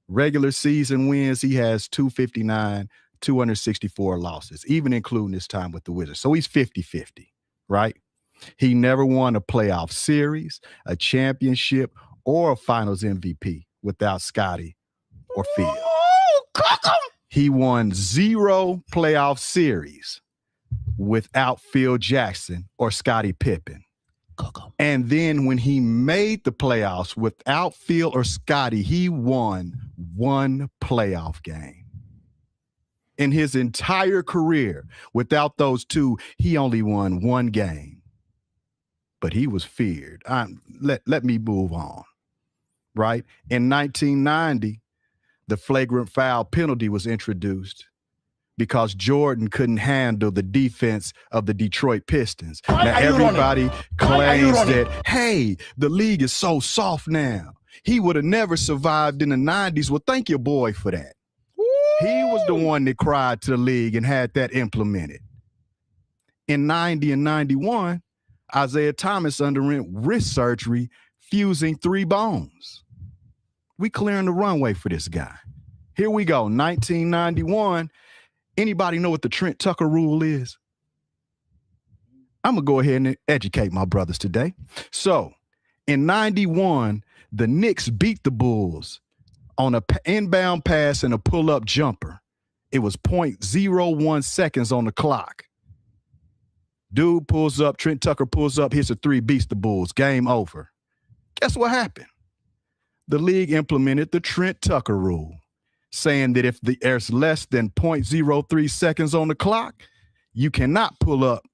Regular season wins, he has 259, 264 losses, even including his time with the Wizards. So he's 50-50, right? He never won a playoff series, a championship, or a finals MVP without Scottie or Phil. He won 0 playoff series without Phil Jackson or Scottie Pippen. And then when he made the playoffs without Phil or Scottie, he won 1 playoff game. In his entire career, without those two, he only won 1 game. But he was feared. Let me move on, right? In 1990, the flagrant foul penalty was introduced because Jordan couldn't handle the defense of the Detroit Pistons. Now everybody claims that, hey, the league is so soft now. He would have never survived in the 90s. Well, thank your boy for that. He was the one that cried to the league and had that implemented. In 90 and 91, Isaiah Thomas underwent wrist surgery, fusing 3 bones. We clearing the runway for this guy. Here we go, 1991. Anybody know what the Trent Tucker rule is? I'm going to go ahead and educate my brothers today. So, in 91, the Knicks beat the Bulls on an inbound pass and a pull-up jumper. It was 0.01 seconds on the clock. Dude pulls up, Trent Tucker pulls up, hits a 3, beats the Bulls. Game over. Guess what happened? The league implemented the Trent Tucker rule, saying that if there's less than 0.03 seconds on the clock, you cannot pull up.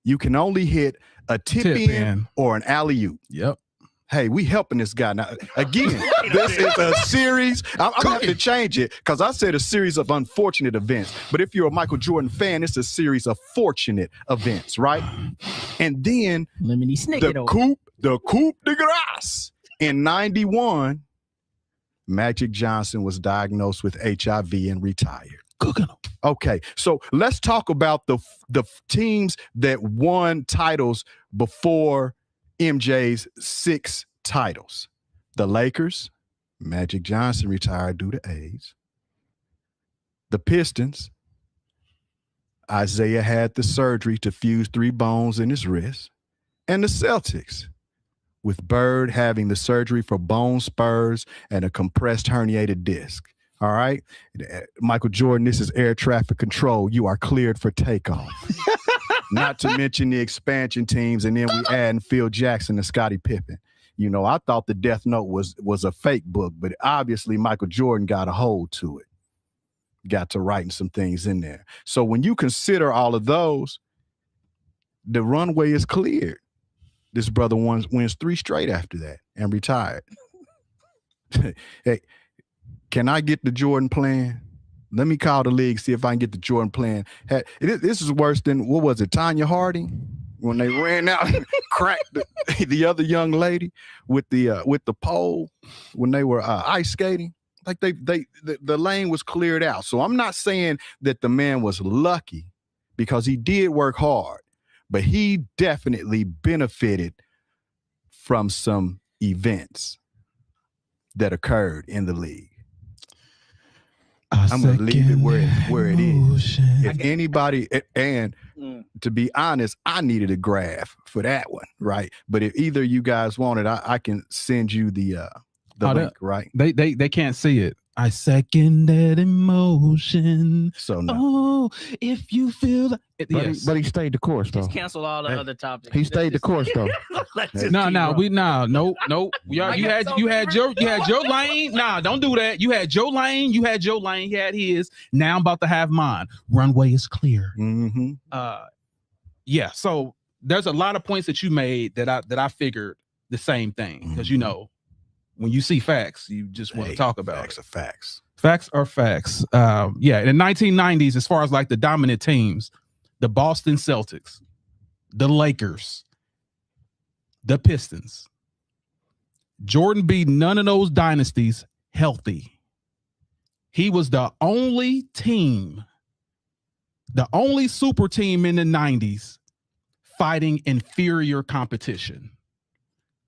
You can only hit a tip in or an alley-oop. Yep. Hey, we helping this guy now. Again, this is a series. I'm going to have to change it because I said a series of unfortunate events. But if you're a Michael Jordan fan, it's a series of fortunate events, right? And then the coup de grace. In 91, Magic Johnson was diagnosed with HIV and retired. Okay, so let's talk about the teams that won titles before MJ's 6 titles. The Lakers, Magic Johnson retired due to AIDS. The Pistons, Isaiah had the surgery to fuse 3 bones in his wrist. And the Celtics, with Bird having the surgery for bone spurs and a compressed herniated disc. All right, Michael Jordan, this is air traffic control. You are cleared for takeoff. Not to mention the expansion teams, and then we add Phil Jackson and Scottie Pippen. You know, I thought the Death Note was a fake book, but obviously Michael Jordan got a hold to it. Got to writing some things in there. So when you consider all of those, the runway is cleared. This brother wins 3 straight after that and retired. Hey, can I get the Jordan plan? Let me call the league, see if I can get the Jordan plan. This is worse than, what was it, Tanya Harding? When they ran out and cracked the other young lady with the pole when they were ice skating. Like the lane was cleared out. So I'm not saying that the man was lucky because he did work hard, but he definitely benefited from some events that occurred in the league. I'm going to leave it where it is. If anybody, and to be honest, I needed a graph for that one, right? But if either of you guys want it, I can send you the link, right? They can't see it. I second that emotion. So no. Oh, if you feel it, yes. But he stayed the course though. Just cancel all the other topics. He stayed the course though. Nope. You had your lane. Nah, don't do that. You had your lane. He had his. Now I'm about to have mine. Runway is clear. Mm-hmm. Yeah. So there's a lot of points that you made that I figured the same thing because you know. When you see facts, you just want to talk about facts. Facts are facts. Yeah, in the 1990s, as far as like the dominant teams, the Boston Celtics, the Lakers, the Pistons, Jordan beat none of those dynasties healthy. He was the only team, the only super team in the 90s fighting inferior competition.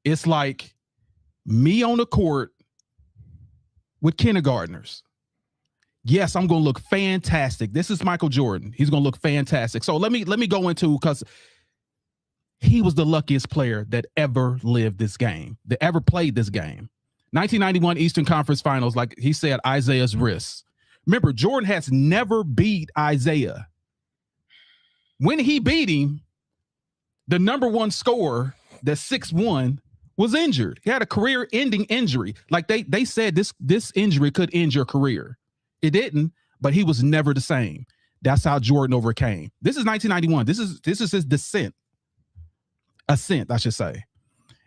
It's like me on the court with kindergartners. Yes, I'm going to look fantastic. This is Michael Jordan. He's going to look fantastic. So let me go into, because he was the luckiest player that ever lived this game, that ever played this game. 1991 Eastern Conference Finals, like he said, Isaiah's wrist. Remember, Jordan has never beat Isaiah. When he beat him, the number 1 scorer, the 6'1", was injured. He had a career-ending injury. Like they said, this injury could end your career. It didn't, but he was never the same. That's how Jordan overcame. This is 1991. This is his ascent, I should say.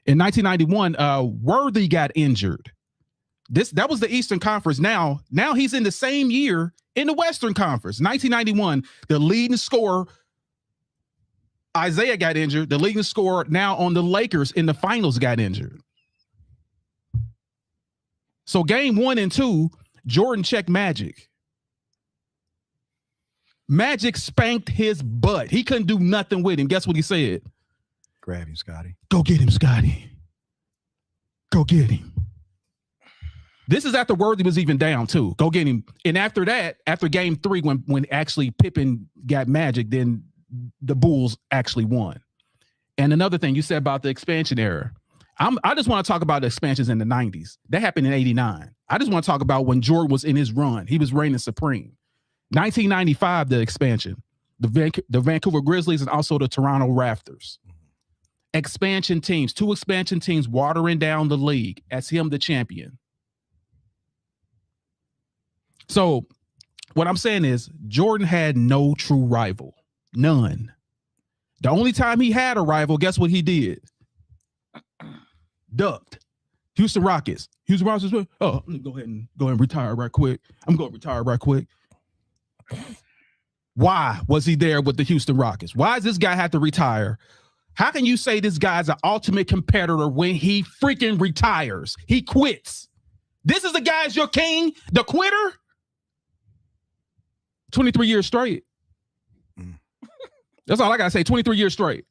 In 1991, Worthy got injured. That was the Eastern Conference. Now he's in the same year in the Western Conference. 1991, the leading scorer, Isaiah, got injured. The leading scorer now on the Lakers in the finals got injured. So game 1 and 2, Jordan checked Magic. Magic spanked his butt. He couldn't do nothing with him. Guess what he said? Grab him, Scotty. Go get him, Scotty. Go get him. This is after Worthy was even down too. Go get him. And after that, after game 3, when actually Pippen got Magic, then the Bulls actually won. And another thing you said about the expansion era, I just want to talk about the expansions in the 90s. That happened in 89. I just want to talk about when Jordan was in his run. He was reigning supreme. 1995, the expansion, the Vancouver Grizzlies and also the Toronto Raptors. Expansion teams, 2 expansion teams watering down the league as him the champion. So what I'm saying is Jordan had no true rival. None. The only time he had a rival, guess what he did? Ducked. Houston Rockets. Houston Rockets. Oh, let me go ahead and retire right quick. I'm going to retire right quick. Why was he there with the Houston Rockets? Why does this guy have to retire? How can you say this guy's an ultimate competitor when he freaking retires? He quits. This is the guy's your king, the quitter? 23 years straight. That's all I gotta say. 23 years straight.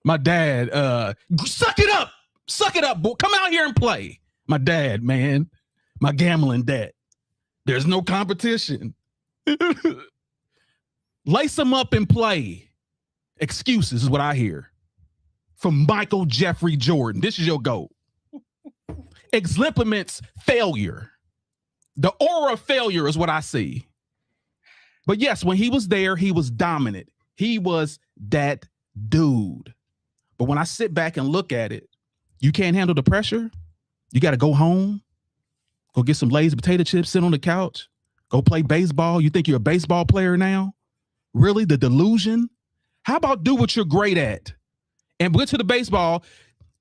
My dad, suck it up, boy. Come out here and play. My dad, man, my gambling debt. There's no competition. Lace them up and play. Excuses is what I hear from Michael Jeffrey Jordan. This is your GOAT. Exempliments failure. The aura of failure is what I see. But yes, when he was there, he was dominant. He was that dude. But when I sit back and look at it, you can't handle the pressure. You got to go home, go get some Lay's potato chips, sit on the couch, go play baseball. You think you're a baseball player now? Really? The delusion? How about do what you're great at and went to the baseball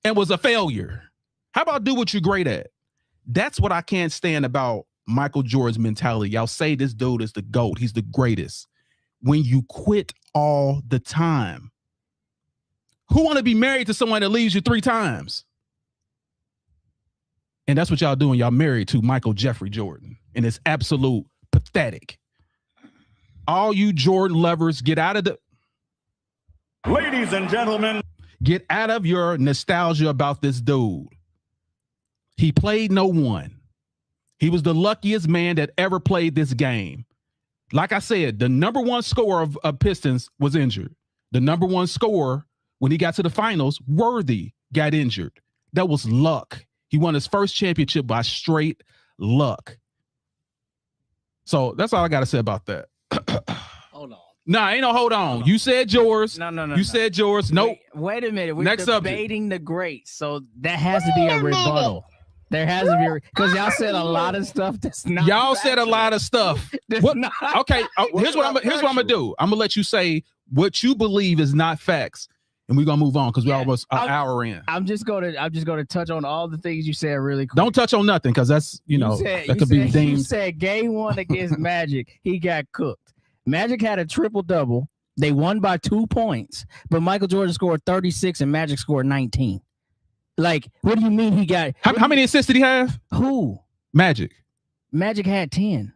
and was a failure? How about do what you're great at? That's what I can't stand about Michael Jordan's mentality. Y'all say this dude is the GOAT. He's the greatest. When you quit all the time. Who want to be married to someone that leaves you 3 times? And that's what y'all doing. Y'all married to Michael Jeffrey Jordan. And it's absolute pathetic. All you Jordan lovers, get out of the... Ladies and gentlemen, get out of your nostalgia about this dude. He played no one. He was the luckiest man that ever played this game. Like I said, the number 1 scorer of Pistons was injured. The number 1 scorer when he got to the finals, Worthy, got injured. That was luck. He won his first championship by straight luck. So that's all I got to say about that. Hold on. Nah, ain't no hold on. You said yours. No. You said yours. Nope. Wait a minute. We're Next debating the greats. So that has to be a rebuttal. There has to be, because y'all said a lot of stuff that's not. Y'all said a lot of stuff. What? Okay, here's what I'm gonna do. I'm gonna let you say what you believe is not facts, and we're gonna move on because we're almost an hour in. I'm just gonna touch on all the things you said really quick. Don't touch on nothing because that's that could be deemed. You said game 1 against Magic, he got cooked. Magic had a triple-double. They won by 2 points, but Michael Jordan scored 36 and Magic scored 19. Like, what do you mean he got... How many assists did he have? Who? Magic. Magic had 10.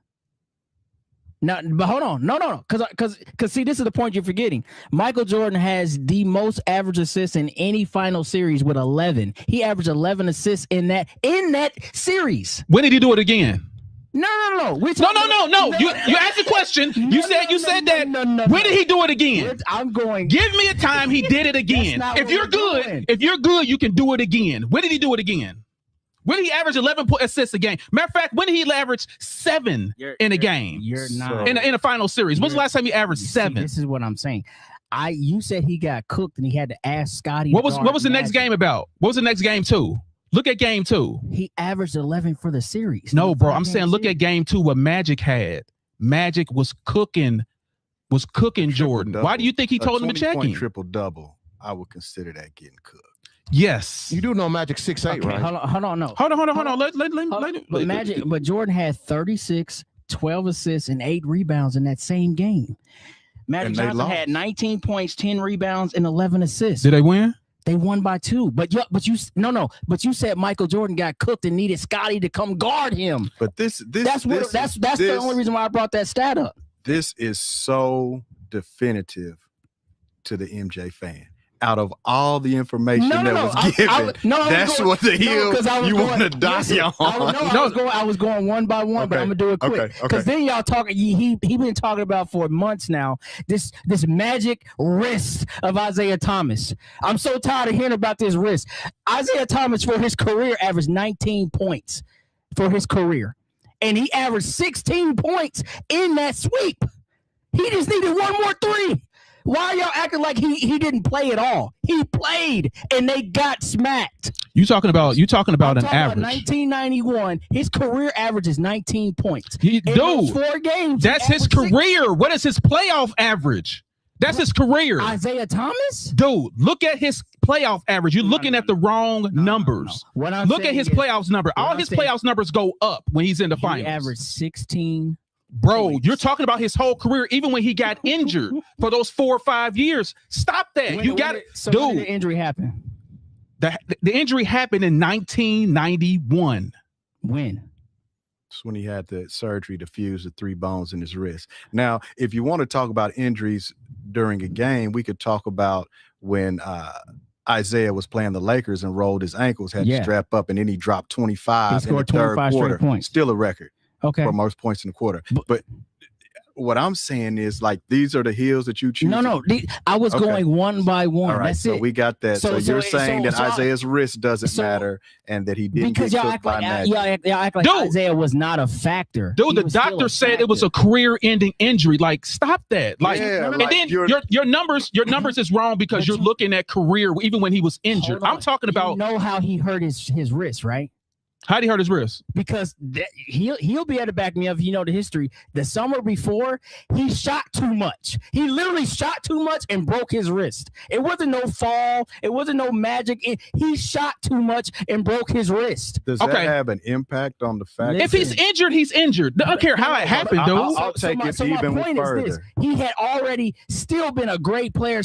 No, but hold on. No. Because see, this is the point you're forgetting. Michael Jordan has the most average assists in any final series with 11. He averaged 11 assists in that series. When did he do it again? No. No. You asked the question. You said that. No. When did he do it again? I'm going. Give me a time he did it again. If you're good, you can do it again. When did he do it again? When did he average 11 assists a game? Matter of fact, when did he average 7 in a game? You're not in a final series. When's the last time he averaged 7? This is what I'm saying. You said he got cooked and he had to ask Scotty. What was the next game about? What was the next game 2? Look at game 2. He averaged 11 for the series. No, bro. I'm saying look at game 2 what Magic had. Magic was cooking Jordan. Why do you think he told him to check him? Triple-double. I would consider that getting cooked. Yes. You do know Magic 6'8", right? Hold on. No. Hold on. But Jordan had 36, 12 assists, and 8 rebounds in that same game. Magic Johnson had 19 points, 10 rebounds, and 11 assists. Did they win? They won by 2. But you said Michael Jordan got cooked and needed Scotty to come guard him. But that's the only reason why I brought that stat up. This is so definitive to the MJ fan. out of all the information was given, that's what the hill you want to die on. I was going one by one, but I'm gonna do it quick because then y'all talking. He been talking about for months now this magic wrist of Isaiah Thomas. I'm so tired of hearing about this wrist. Isaiah Thomas for his career averaged 19 points for his career, and he averaged 16 points in that sweep. He just needed one more three. Why are y'all acting like he didn't play at all? He played, and they got smacked. You talking about an average? 1991, his career average is 19 points. Dude, 4 games. That's his career. What is his playoff average? That's his career. Isaiah Thomas? Dude, look at his playoff average. You're looking at the wrong numbers. Look at his playoffs number. All his playoffs numbers go up when he's in the finals. He averaged 16. Bro, you're talking about his whole career, even when he got injured for those 4 or 5 years. Stop that. When did the injury happen? The injury happened in 1991. When? It's when he had the surgery to fuse the 3 bones in his wrist. Now, if you want to talk about injuries during a game, we could talk about when Isaiah was playing the Lakers and rolled his ankles, had to strap up, and then he dropped 25 in the third quarter. Points. Still a record. Okay. For most points in the quarter. But what I'm saying is, like, these are the hills that you choose. No. I was going one by one. All right, That's so it. we got that. So you're saying that Isaiah's wrist doesn't matter and that he didn't because get y'all cooked by y'all act like Isaiah was not a factor. Dude, the doctor said it was a career-ending injury. Like, stop that. Like, and then your numbers is wrong because you're looking at career even when he was injured. I'm talking about. You know how he hurt his wrist, right? How did he hurt his wrist? Because he'll be able to back me up if you know the history. The summer before, he shot too much. He literally shot too much and broke his wrist. It wasn't no fall. It wasn't no magic. He shot too much and broke his wrist. Does that have an impact on the fact? If he's injured, he's injured. I don't care how it happened, dude. I'll take it even further. He had already still been a great player,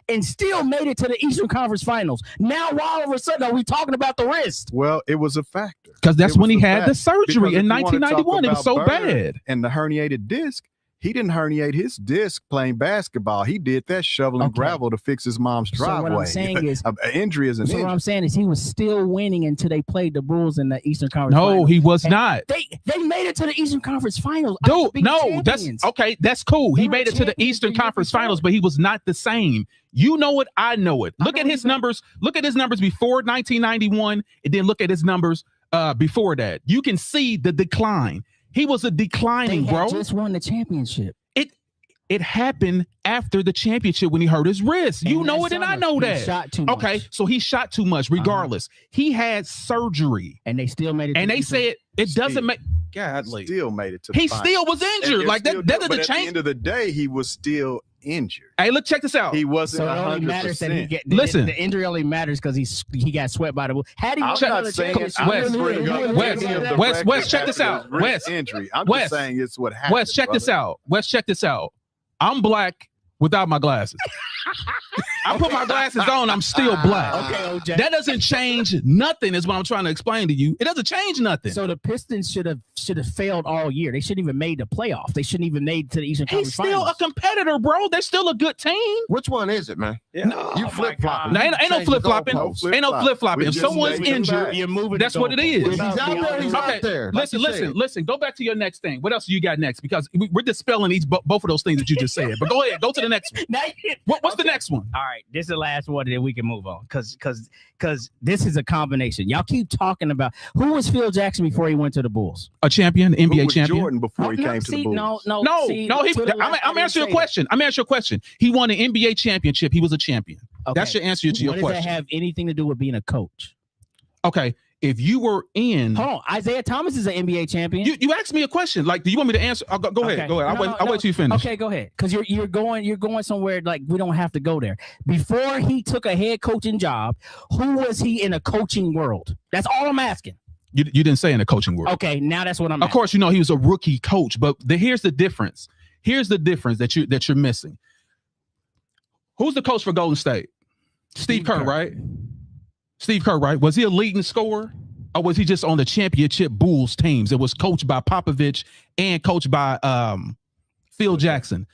and still made it to the Eastern Conference Finals. Now, all of a sudden, are we talking about the wrist? Well, it was a factor because that's when he had the surgery in 1991. It was so bad. And the herniated disc, he didn't herniate his disc playing basketball. He did that shoveling gravel to fix his mom's driveway. So what I'm saying is, an injury is an injury. What I'm saying is, he was still winning until they played the Bulls in the Eastern Conference. No, he was not. They made it to the Eastern Conference Finals. Dude, no, that's okay. That's cool. He made it to the Eastern Conference Finals, but he was not the same. You know it. I know it. Look at his numbers. Look at his numbers before 1991, and then look at his numbers before that. You can see the decline. He was a declining, bro. Just won the championship. It happened after the championship when he hurt his wrist. You know it, and I know that. He shot too much. Okay, so he shot too much. Regardless, he had surgery, and they still made it. And they said it doesn't make. Godly, still made it to. He still was injured. Like that doesn't change. At the end of the day, he was still injured. Hey, look, check this out. He wasn't 100%. Listen, the injury only matters because he got swept by the Bulls. Had he Wes, check this out. Wes, injury. I'm just saying it's what happened. Wes, check this out. Wes, check this out. I'm black without my glasses. I put my glasses on, I'm still black. Okay, OJ. That doesn't change nothing, is what I'm trying to explain to you. It doesn't change nothing. So the Pistons should have failed all year. They shouldn't even made the playoff. They shouldn't even made to the Eastern Conference Finals. He's still a competitor, bro. They're still a good team. Which one is it, man? Yeah. You flip flopping. No, ain't no flip flopping. Ain't no flip flopping. If someone's injured, you're moving. That's what it is. He's out there. He's out there. Listen. Go back to your next thing. What else do you got next? Because we're dispelling both of those things that you just said. But go ahead. Go to the next one. What's the next one? All right, this is the last one, and then we can move on because this is a combination. Y'all keep talking about who was Phil Jackson before he went to the Bulls? A champion, NBA who was champion. Jordan before he came to the Bulls. I'm answering your question. I'm answering your question. He won an NBA championship. He was a champion. Okay. That's your answer to your question. Does that have anything to do with being a coach? Okay. If you were in, hold on, Isaiah Thomas is an NBA champion. You asked me a question. Like, do you want me to answer? Go ahead. Go ahead. I'll wait till you finish. Okay, go ahead. Because you're going somewhere like we don't have to go there. Before he took a head coaching job, who was he in a coaching world? That's all I'm asking. You didn't say in a coaching world. Okay, now that's what I'm. Of course, he was a rookie coach, but here's the difference. Here's the difference that you're missing. Who's the coach for Golden State? Steve Kerr, right? Steve Kerr, right? Was he a leading scorer, or was he just on the championship Bulls teams? It was coached by Popovich and coached by Phil Jackson.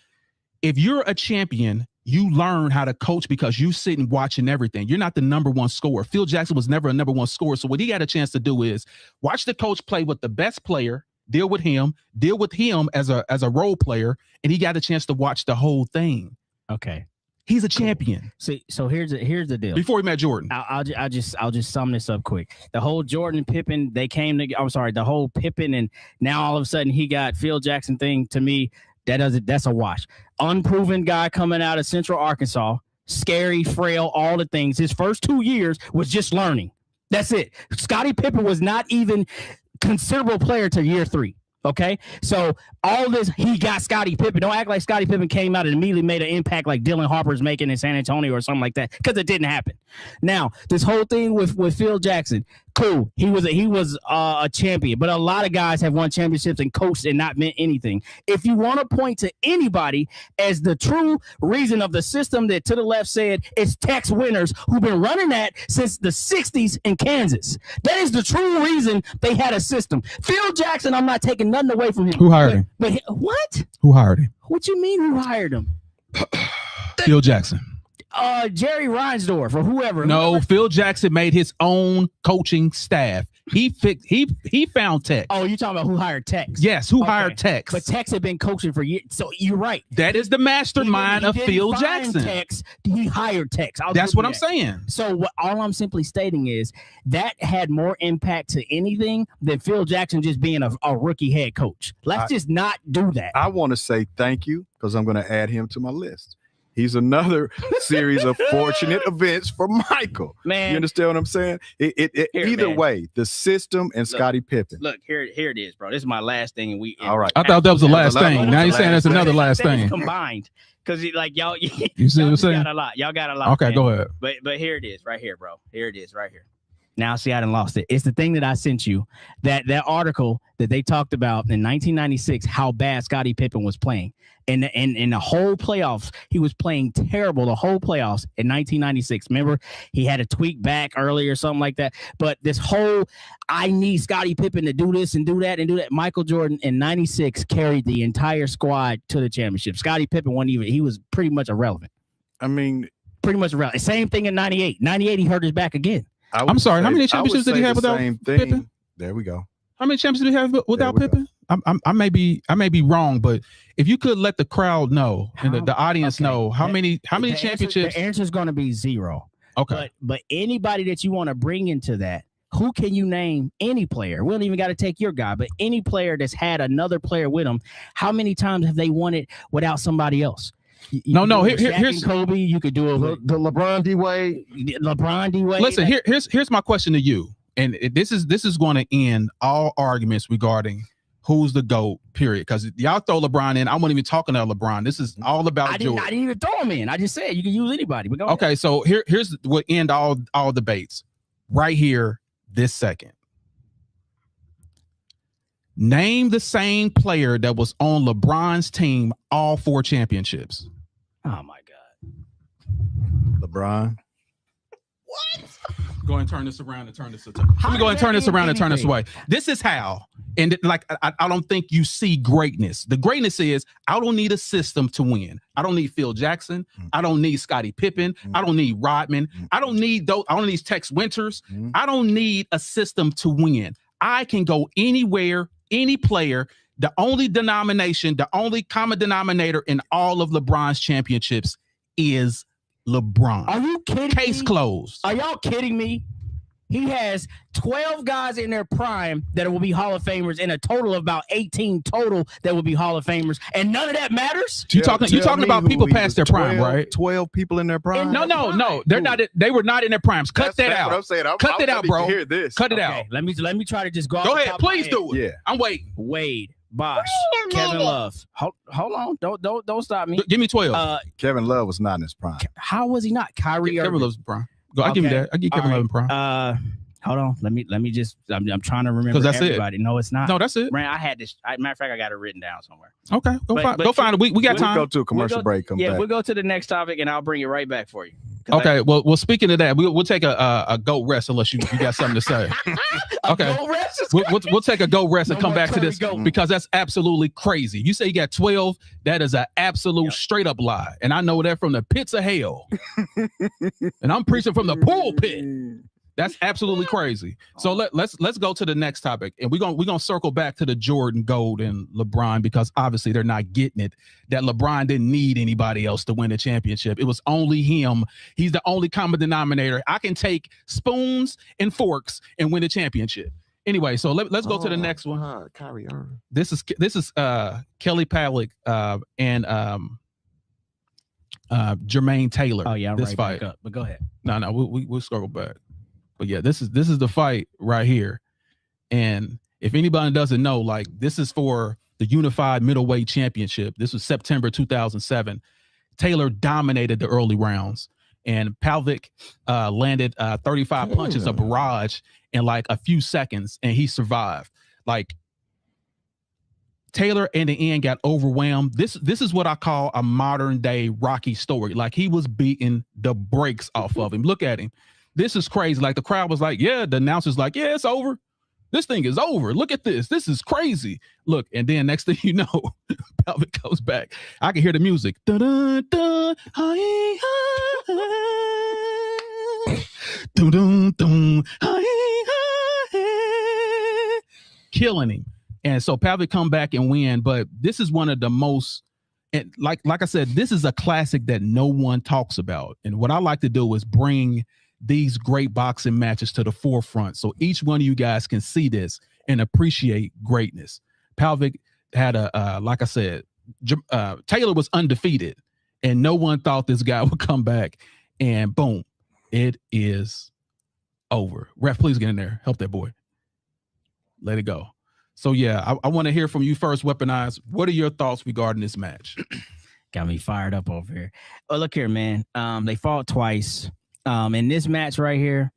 If you're a champion, You learn how to coach because you sitting watching everything. You're not the number one scorer. Phil Jackson was never a number one scorer. So what he got a chance to do is watch the coach play with the best player, deal with him as a role player, and he got a chance to watch the whole thing. Okay. He's a champion. See, so here's the deal. Before he met Jordan. I'll just sum this up quick. The whole Jordan Pippen, the whole Pippen and now all of a sudden he got Phil Jackson thing, to me, that's a wash. Unproven guy coming out of Central Arkansas, scary, frail, all the things. His first 2 years was just learning. That's it. Scottie Pippen was not even considerable player to year 3. Okay, so all this, he got Scottie Pippen. Don't act like Scottie Pippen came out and immediately made an impact like Dylan Harper's making in San Antonio or something like that, because it didn't happen. Now, this whole thing with Phil Jackson, cool. He was a champion, but a lot of guys have won championships and coached and not meant anything. If you want to point to anybody as the true reason of the system that to the left said it's Tex winners who've been running that since the 60s in Kansas. That is the true reason they had a system. Phil Jackson, I'm not taking nothing away from him. Who hired him? But what? Who hired him? What you mean who hired him? Phil Jackson. Jerry Reinsdorf or whoever. No, Phil Jackson made his own coaching staff. He found Tex. Oh, you talking about who hired Tex? Yes, who hired Tex? But Tex had been coaching for years. So you're right. That is the mastermind of Phil Jackson. Tex, he hired Tex. That's what I'm saying. So all I'm simply stating is that had more impact to anything than Phil Jackson just being a rookie head coach. Let's just not do that. I want to say thank you because I'm going to add him to my list. He's another series of fortunate events for Michael. Man, you understand what I'm saying? Either way, the system and Scottie Pippen. Look, here it is, bro. This is my last thing, and all right. I thought that was the last thing. Now you're saying that's another last thing combined, because like y'all, you see what I'm saying? Y'all got a lot. Okay, man. go ahead. But here it is, right here, bro. Here it is, right here. Now, see, I done lost it. It's the thing that I sent you, that article that they talked about in 1996, how bad Scottie Pippen was playing. And the whole playoffs, he was playing terrible the whole playoffs in 1996. Remember, he had a tweak back early or something like that. But this whole, I need Scottie Pippen to do this and do that and do that. Michael Jordan in 96 carried the entire squad to the championship. Scottie Pippen he was pretty much irrelevant. I mean, pretty much irrelevant. Same thing in 98. 98, he hurt his back again. I'm sorry. How many championships did he have without Pippen? There we go. How many championships did he have without Pippen? I may be wrong, but if you could let the crowd know and the audience know how many championships. The answer is going to be 0. Okay. But anybody that you want to bring into that, who can you name? Any player? We don't even got to take your guy, but any player that's had another player with him. How many times have they won it without somebody else? Here's Kobe. You could do it. The LeBron D-Wade. Listen, here's my question to you, and this is going to end all arguments regarding who's the GOAT. Period. Because y'all throw LeBron in. I wasn't even talking to LeBron. This is all about Jordan. I didn't even throw him in. I just said you can use anybody. But go ahead. Okay, so here's what end all debates right here this second. Name the same player that was on LeBron's team all 4 championships. Oh my God. LeBron. What? Go and turn this around and turn this. Let me go and turn this around and turn this away. This is how. And like, I don't think you see greatness. The greatness is I don't need a system to win. I don't need Phil Jackson. I don't need Scottie Pippen. I don't need Rodman. I don't need those. I don't need Tex Winters. I don't need a system to win. I can go anywhere, any player. The only denomination, the only common denominator in all of LeBron's championships is LeBron. Are you kidding me? Case closed. Are y'all kidding me? He has 12 guys in their prime that will be Hall of Famers, and a total of about 18 total that will be Hall of Famers, and none of that matters. You talking about people past their prime, right? 12 people in their prime. No, they're not. They were not in their primes. Cut that out. What I'm saying. Cut that out, bro. Hear this. Cut it out. Let me try to just go. Go ahead, please do it. Yeah, I'm waiting. Wade, Bosh, Kevin Love. Hold on. Don't stop me. Give me 12. Kevin Love was not in his prime. How was he not? Kyrie Kevin Irving. Love's prime. Go. I give you that. I give Kevin Love in prime. Hold on. Let me just. I'm trying to remember that's everybody. It. No, it's not. No, that's it. Man, I had this. Matter of fact, I got it written down somewhere. Okay, go find it. We got time. We'll go to a commercial break. Come back. We'll go to the next topic, and I'll bring it right back for you. Okay, well, speaking of that, we'll take a go rest unless you got something to say. Okay, we'll take a go rest and come back to this because that's absolutely crazy. You say you got 12, that is an absolute straight up lie, and I know that from the pits of hell, and I'm preaching from the pulpit. That's absolutely crazy. So let's go to the next topic, and we're gonna circle back to the Jordan, Gold, and LeBron because obviously they're not getting it. That LeBron didn't need anybody else to win the championship. It was only him. He's the only common denominator. I can take spoons and forks and win the championship. Anyway, so let's go to the next one. Kyrie Irving. This is Kelly Pavlik and Jermaine Taylor. Oh yeah, this right fight. back up. But go ahead. No, we'll circle back. But yeah, this is the fight right here. And if anybody doesn't know, like this is for the unified middleweight championship. This was September 2007. Taylor dominated the early rounds, and Pavlik landed 35 punches, a barrage in like a few seconds, and he survived. Like Taylor in the end got overwhelmed. This is what I call a modern day Rocky story. Like he was beating the brakes off of him. Look at him. This is crazy. Like the crowd was like, yeah, the announcer's like, yeah, it's over. This thing is over. Look at this. This is crazy. Look, and then next thing you know, Pavlik goes back. I can hear the music. Dun, dun, dun, hi, hi. Dun, dun, dun, hi, hi. Killing him. And so Pavlik come back and win. But this is one of the most, and like I said, this is a classic that no one talks about. And what I like to do is bring these great boxing matches to the forefront so each one of you guys can see this and appreciate greatness. Pavlik had like I said, Taylor was undefeated and no one thought this guy would come back, and boom, it is over. Ref, please get in there. Help that boy. Let it go. So yeah, I want to hear from you first, Weaponized. What are your thoughts regarding this match? Got me fired up over here. Oh, look here, man. They fought twice. In this match right here,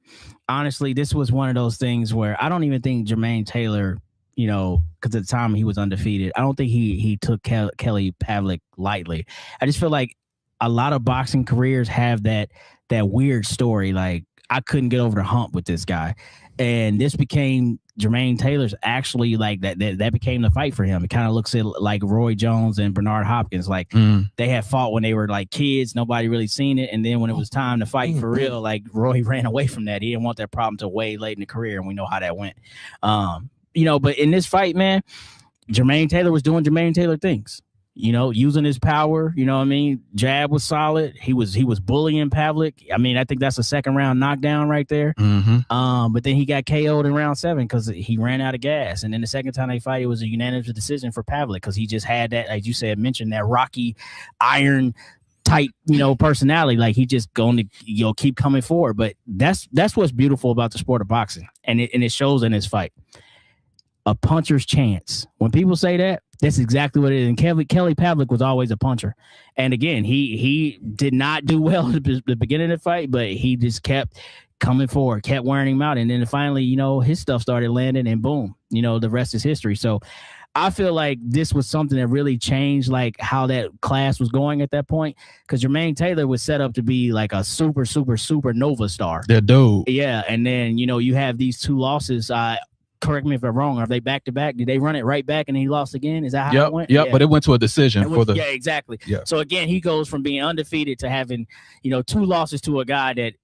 honestly, this was one of those things where I don't even think Jermaine Taylor, because at the time he was undefeated, I don't think he took Kelly Pavlik lightly. I just feel like a lot of boxing careers have that weird story. Like I couldn't get over the hump with this guy, and this became Jermaine Taylor's actually like that became the fight for him. It kind of looks like Roy Jones and Bernard Hopkins. Like they had fought when they were like kids, nobody really seen it. And then when it was time to fight for real, like Roy ran away from that. He didn't want that problem till way late in the career. And we know how that went. But in this fight, man, Jermaine Taylor was doing Jermaine Taylor things. Using his power, jab was solid. He was bullying Pavlik. I mean, I think that's a second round knockdown right there. But then he got KO'd in round 7 because he ran out of gas. And then the second time they fight, it was a unanimous decision for Pavlik because he just had that, as you said, mentioned that Rocky iron type, personality. Like he just going to, keep coming forward. But that's what's beautiful about the sport of boxing, and it shows in this fight. A puncher's chance. When people say that, that's exactly what it is. And Kelly Pavlik was always a puncher. And again, he did not do well at the beginning of the fight, but he just kept coming forward, kept wearing him out. And then finally, his stuff started landing, and boom, the rest is history. So I feel like this was something that really changed like how that class was going at that point, because Jermaine Taylor was set up to be like a super, super, super nova star. That dude. Yeah. And then, you have these 2 losses. Correct me if I'm wrong. Are they back to back? Did they run it right back and he lost again? Is that how it went? Yep. Yeah. But it went to a decision Yeah, exactly. Yeah. So again, he goes from being undefeated to having, 2 losses to a guy that,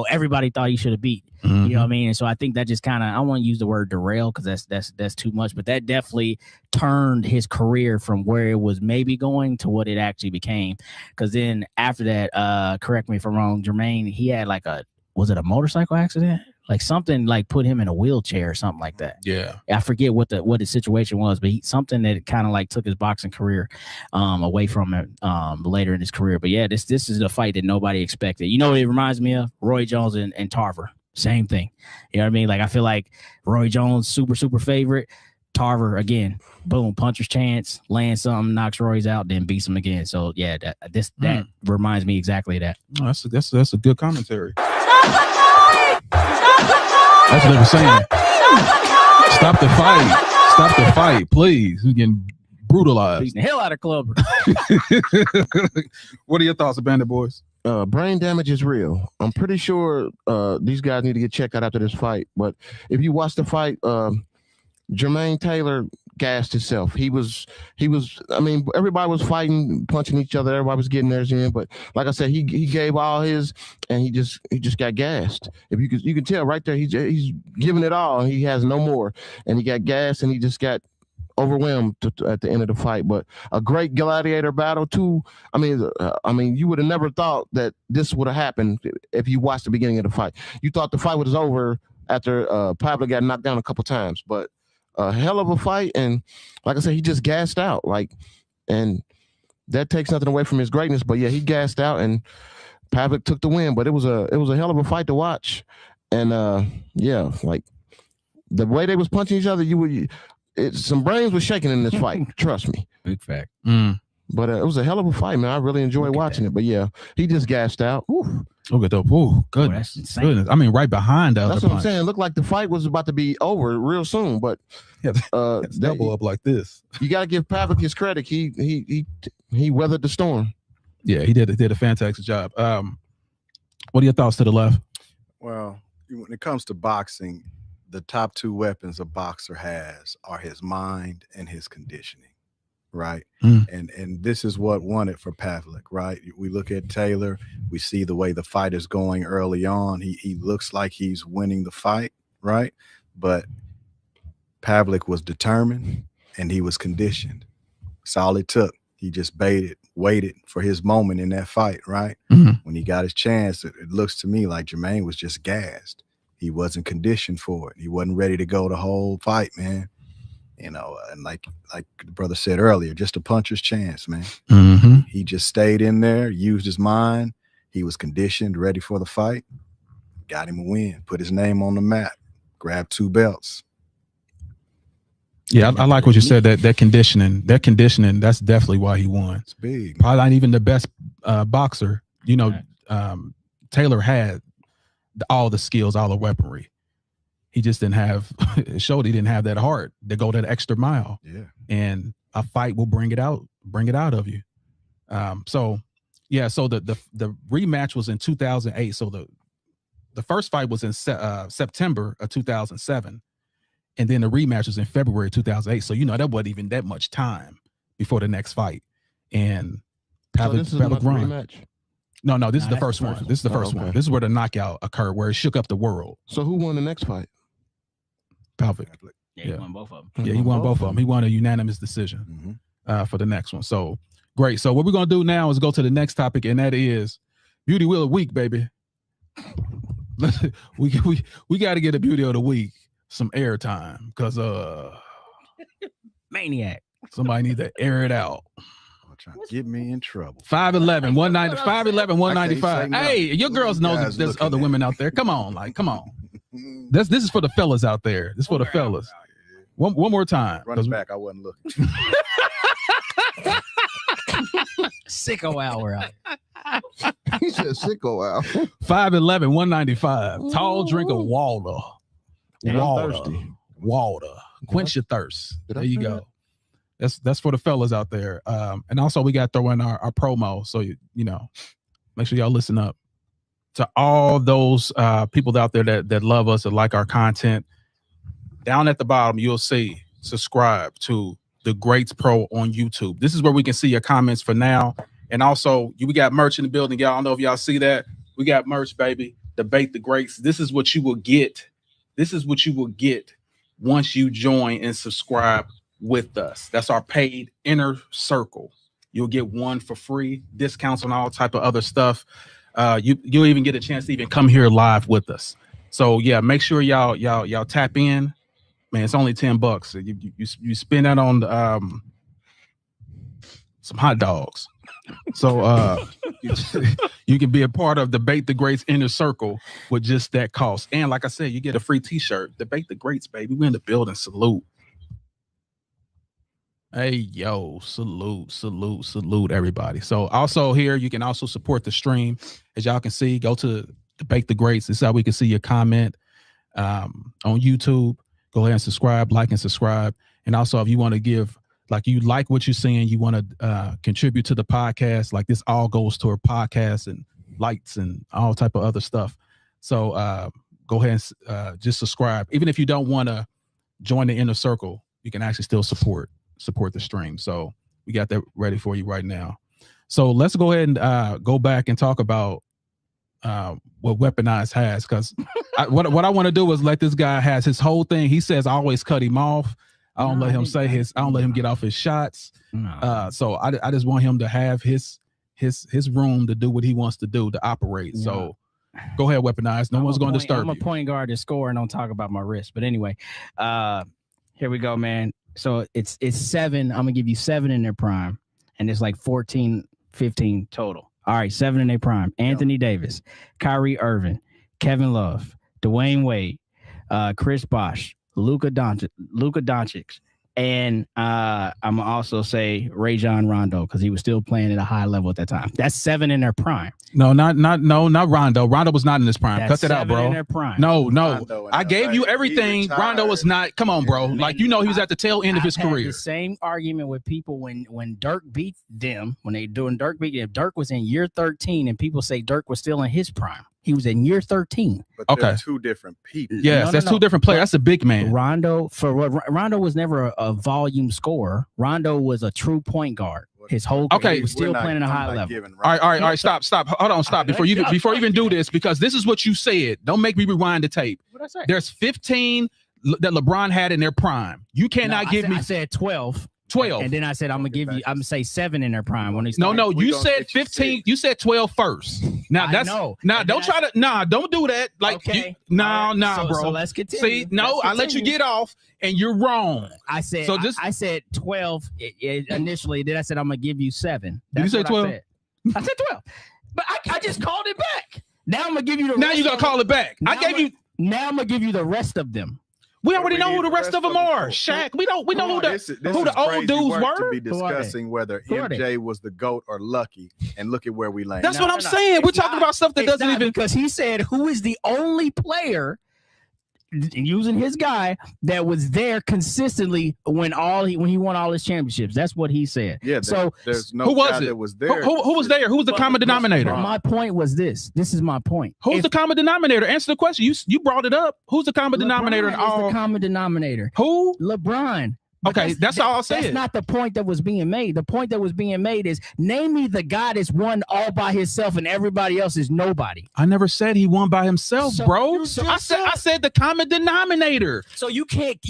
everybody thought he should have beat. You know what I mean? And so I think that just kind of, I don't want to use the word derail because that's too much, but that definitely turned his career from where it was maybe going to what it actually became. Because then after that, correct me if I'm wrong, Jermaine, he had like was it a motorcycle accident? Like something like put him in a wheelchair or something like that. Yeah. I forget what the situation was, but something that kind of like took his boxing career away from it later in his career. But yeah, this is a fight that nobody expected. You know what it reminds me of? Roy Jones and Tarver. Same thing. You know what I mean? Like I feel like Roy Jones, super, super favorite. Tarver, again, boom, puncher's chance, lands something, knocks Roy's out, then beats him again. So yeah, that reminds me exactly of that. Oh, that's a good commentary. That's what they were saying. Stop the fight. Stop the fight, please. We're getting brutalized. Beating the hell out of Clubber. What are your thoughts, Bandit Boys? brain damage is real. I'm pretty sure these guys need to get checked out after this fight. But if you watch the fight, Jermaine Taylor gassed himself. He was. I mean, everybody was fighting, punching each other. Everybody was getting theirs in. But like I said, he gave all his, and he just got gassed. If you can tell right there, he's giving it all. He has no more, and he got gassed, and he just got overwhelmed at the end of the fight. But a great gladiator battle too. I mean, you would have never thought that this would have happened if you watched the beginning of the fight. You thought the fight was over after Pablo got knocked down a couple times, but a hell of a fight. And like I said, he just gassed out. And that takes nothing away from his greatness. But yeah, he gassed out, and Pavlik took the win. But it was a hell of a fight to watch. And yeah, like the way they was punching each other, some brains were shaking in this fight. Trust me. Big fact. But it was a hell of a fight, man. I really enjoyed watching it. But yeah, he just gassed out. Ooh. Look at the goodness. That's insane. Goodness. I mean, right behind the other That's what I'm punch. saying. It looked like the fight was about to be over real soon. But It's double up like this. You got to give Pavlik his credit. He weathered the storm. Yeah, he did a fantastic job. What are your thoughts to the left? Well, when it comes to boxing, the top two weapons a boxer has are his mind and his conditioning, right? And this is what won it for Pavlik, right? We look at Taylor, we see the way the fight is going early on. He looks like he's winning the fight, right? But Pavlik was determined and he was conditioned. That's all it took. He just waited for his moment in that fight, right? When he got his chance, it looks to me like Jermaine was just gassed. He wasn't conditioned for it. He wasn't ready to go the whole fight, man. You know, and like the brother said earlier, just a puncher's chance, man. He just stayed in there, used his mind. He was conditioned, ready for the fight. Got him a win, put his name on the map, grabbed 2 belts. Yeah, I like what you said, that conditioning, that's definitely why he won. It's big. Probably not even the best boxer. You know, Taylor had all the skills, all the weaponry. He just didn't have, it showed he didn't have that heart to go that extra mile. Yeah. And a fight will bring it out of you. So the rematch was in 2008. So the first fight was in September of 2007. And then the rematch was in February 2008. So, that wasn't even that much time before the next fight. And Pavlik won. Rematch. No, this is the first one. This is the first one. This is where the knockout occurred, where it shook up the world. So who won the next fight? Pavlik. Yeah, he won both of them. Yeah, he won both of them. He won a unanimous decision for the next one. So great. So what we're gonna do now is go to the next topic, and that is Beauty Wheel of the Week, baby. we got to get a Beauty of the Week some airtime because Maniac. somebody need to air it out. Trying to get me in trouble. 5'11", 190, 5'11", 195. no. Hey, your girls know guys there's looking other at women out there. Come on. This is for the fellas out there. This is for the fellas. One more time. Running back, I wasn't looking. Sicko hour out. He said sicko out. 5'11", 195. Tall drink of water. Yeah, I'm thirsty. Water. Quench your thirst. Did I There you say go. that? That's for the fellas out there. And also we got to throw in our promo. So, make sure y'all listen up to all those people out there that love us and like our content. Down at the bottom, you'll see subscribe to The Greats Pro on YouTube. This is where we can see your comments for now. And also we got merch in the building. Y'all, I don't know if y'all see that. We got merch, baby. Debate the Greats. This is what you will get. This is what you will get once you join and subscribe with us. That's our paid inner circle. You'll get one for free, discounts on all type of other stuff. You'll even get a chance to even come here live with us. So yeah, make sure y'all tap in. Man, it's only $10. You spend that on some hot dogs. So you can be a part of Debate the Greats inner circle with just that cost. And like I said, you get a free t-shirt. Debate the Greats, baby. We in the building. Salute. Hey, yo, salute everybody. So also here, you can also support the stream. As y'all can see, go to Debate the Greats. This is how we can see your comment on YouTube. Go ahead and subscribe, like and subscribe. And also if you want to give, like you like what you're seeing, you want to contribute to the podcast, like this all goes toward podcast and lights and all type of other stuff. So go ahead and just subscribe. Even if you don't want to join the inner circle, you can actually still support the stream. So we got that ready for you right now. So let's go ahead and go back and talk about what Weaponized has, because what I want to do is let this guy has his whole thing. He says I always cut him off. I don't let him say his. I don't let him get off his shots. No. So I just want him to have his room to do what he wants to do to operate. Yeah. So go ahead, Weaponize. No one's going to disturb I'm a you. point guard to score and don't talk about my wrist. But anyway, here we go, man. So it's 7. I'm gonna give you 7 in their prime, and it's like 14, 15 total. All right, 7 in their prime. Anthony Davis, Kyrie Irving, Kevin Love, Dwayne Wade, Chris Bosh, Luka Doncic, and I'm gonna also say Rajon Rondo, because he was still playing at a high level at that time. That's 7 in their prime. No, not Rondo. Rondo was not in his prime. That's Cut that out, 7 bro. in their prime. No. Rondo in I gave LA. you He everything. retired. Rondo was not. Come on, bro. Like, he was at the tail end of his I've had career. the same argument with people when Dirk beat them, Dirk was in year 13, and people say Dirk was still in his prime. He was in year 13. But Okay. they're two different people. Yes, No, that's no. two different players. That's a big man. Rondo was never a volume scorer. Rondo was a true point guard. His whole Okay. he was still playing at a high level. All right. Stop. Hold on. Stop before you even do this, because this is what you said. Don't make me rewind the tape. What I say? There's 15 that LeBron had in their prime. You cannot give me I said 12. 12. And then I said I'm gonna say 7 in their prime when they No, started. you said 15. You said 12 first. Now I that's know. now. And Don't then try to. Don't do that. Like, Okay. nah, So- bro. So let's continue. See, no, I let you get off, and you're wrong. I said So just- I said 12 initially. Then I said I'm gonna give you 7. Did you say 12? I said 12, but I just called it back. Now I'm gonna give you the. Now rest you gotta of call it back. Now I gave you. Now I'm gonna give you the rest of them. We already we know need who the rest of them are. Shaq. We know who the old dudes To were. be discussing whether Who are they? MJ was the GOAT or Lucky, and look at where we landed. That's what I'm saying. We're talking about stuff that It's doesn't not, even. because he said who is the only player using his guy that was there consistently when he won all his championships. That's what he said. Yeah. So there's no who was guy it? that was there. Who was there? Who was the common denominator? But my point was this. This is my point. Who's the common denominator? Answer the question. You brought it up. Who's the common denominator in LeBron is all? the common denominator. Who? LeBron. But Okay, that's all I That's said. not the point that was being made. The point that was being made is name me the guy that's won all by himself and everybody else is nobody. I never said he won by himself, So bro. you I said the common denominator. So you can't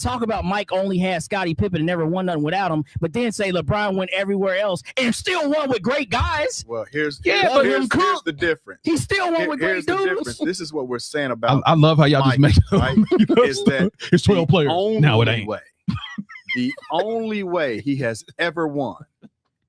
talk about Mike only had Scottie Pippen and never won nothing without him, but then say LeBron went everywhere else and still won with great guys. Well, here's but here's Cook- the difference. He still won with great Here's the dudes. difference. This is what we're saying about I love how y'all just Mike, make it right? Is that it's 12 players. Now it ain't. way. The only way he has ever won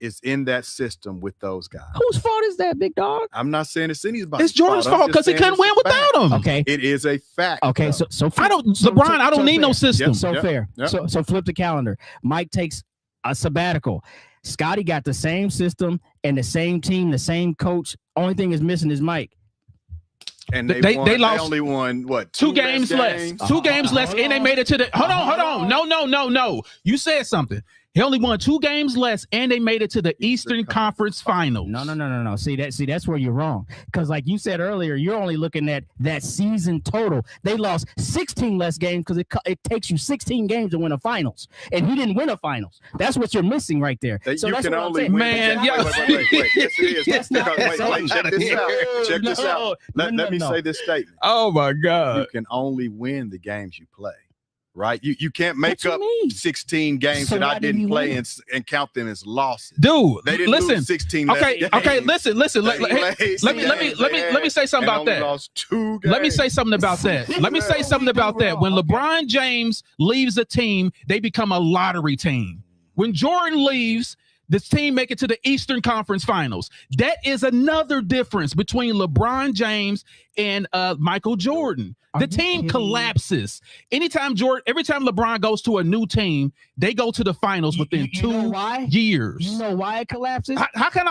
is in that system with those guys. Whose fault is that, big dog? I'm not saying it's anybody's It's Jordan's fault. I'm fault because just he saying couldn't win it's a fact. without him. Okay. It is a fact. Okay, though. so I don't, LeBron. I don't need no system. So Yep. fair. Yep. So flip the calendar. Mike takes a sabbatical. Scotty got the same system and the same team, the same coach. Only thing is missing is Mike. And They lost- only won what? Two games less. Two games less, and they made it to the. Hold on. No. You said something. He only won 2 games less, and they made it to the Eastern Conference Finals. No. See that's where you're wrong. Because like you said earlier, you're only looking at that season total. They lost 16 less games because it takes you 16 games to win a finals, and he didn't win a finals. That's what you're missing right there. So You that's can what I'm only saying. win. Man, yeah. Wait. Yes, it is. That's not Because- the wait, same. check this out. Check this out. Let me say this statement. Oh my You God. can only win the games you play, right? You can't What make you up mean? 16 games So that why I did didn't you play win? and count them as losses. Dude, They didn't listen. lose 16 Okay, less games. listen. They Let played me say something about and only that. lost 2 games. Let me say something about that. Let me say something about that. When LeBron James leaves a team, they become a lottery team. When Jordan leaves, this team make it to the Eastern Conference Finals. That is another difference between LeBron James and Michael Jordan. The team collapses. Every time LeBron goes to a new team, they go to the finals within You know 2 why? years. You know why it collapses? How come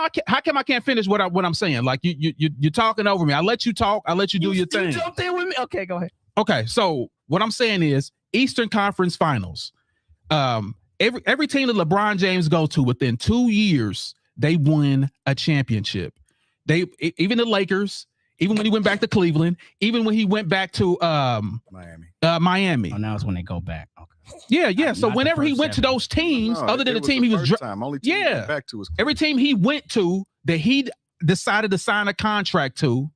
I can't finish what I'm saying? Like you're talking over me. I let you talk. I let you do your thing. You jumped in with me. Okay, go ahead. Okay, so what I'm saying is Eastern Conference Finals. Every team that LeBron James go to within 2 years, they win a championship. Even the Lakers, even when he went back to Cleveland, even when he went back to Miami. Oh, now it's when they go back. Okay. Yeah. So Not whenever the he first went to 7. those teams, No, other than the it team he was first time. Only team he went yeah, back to was every team he went to that he decided to sign a contract to,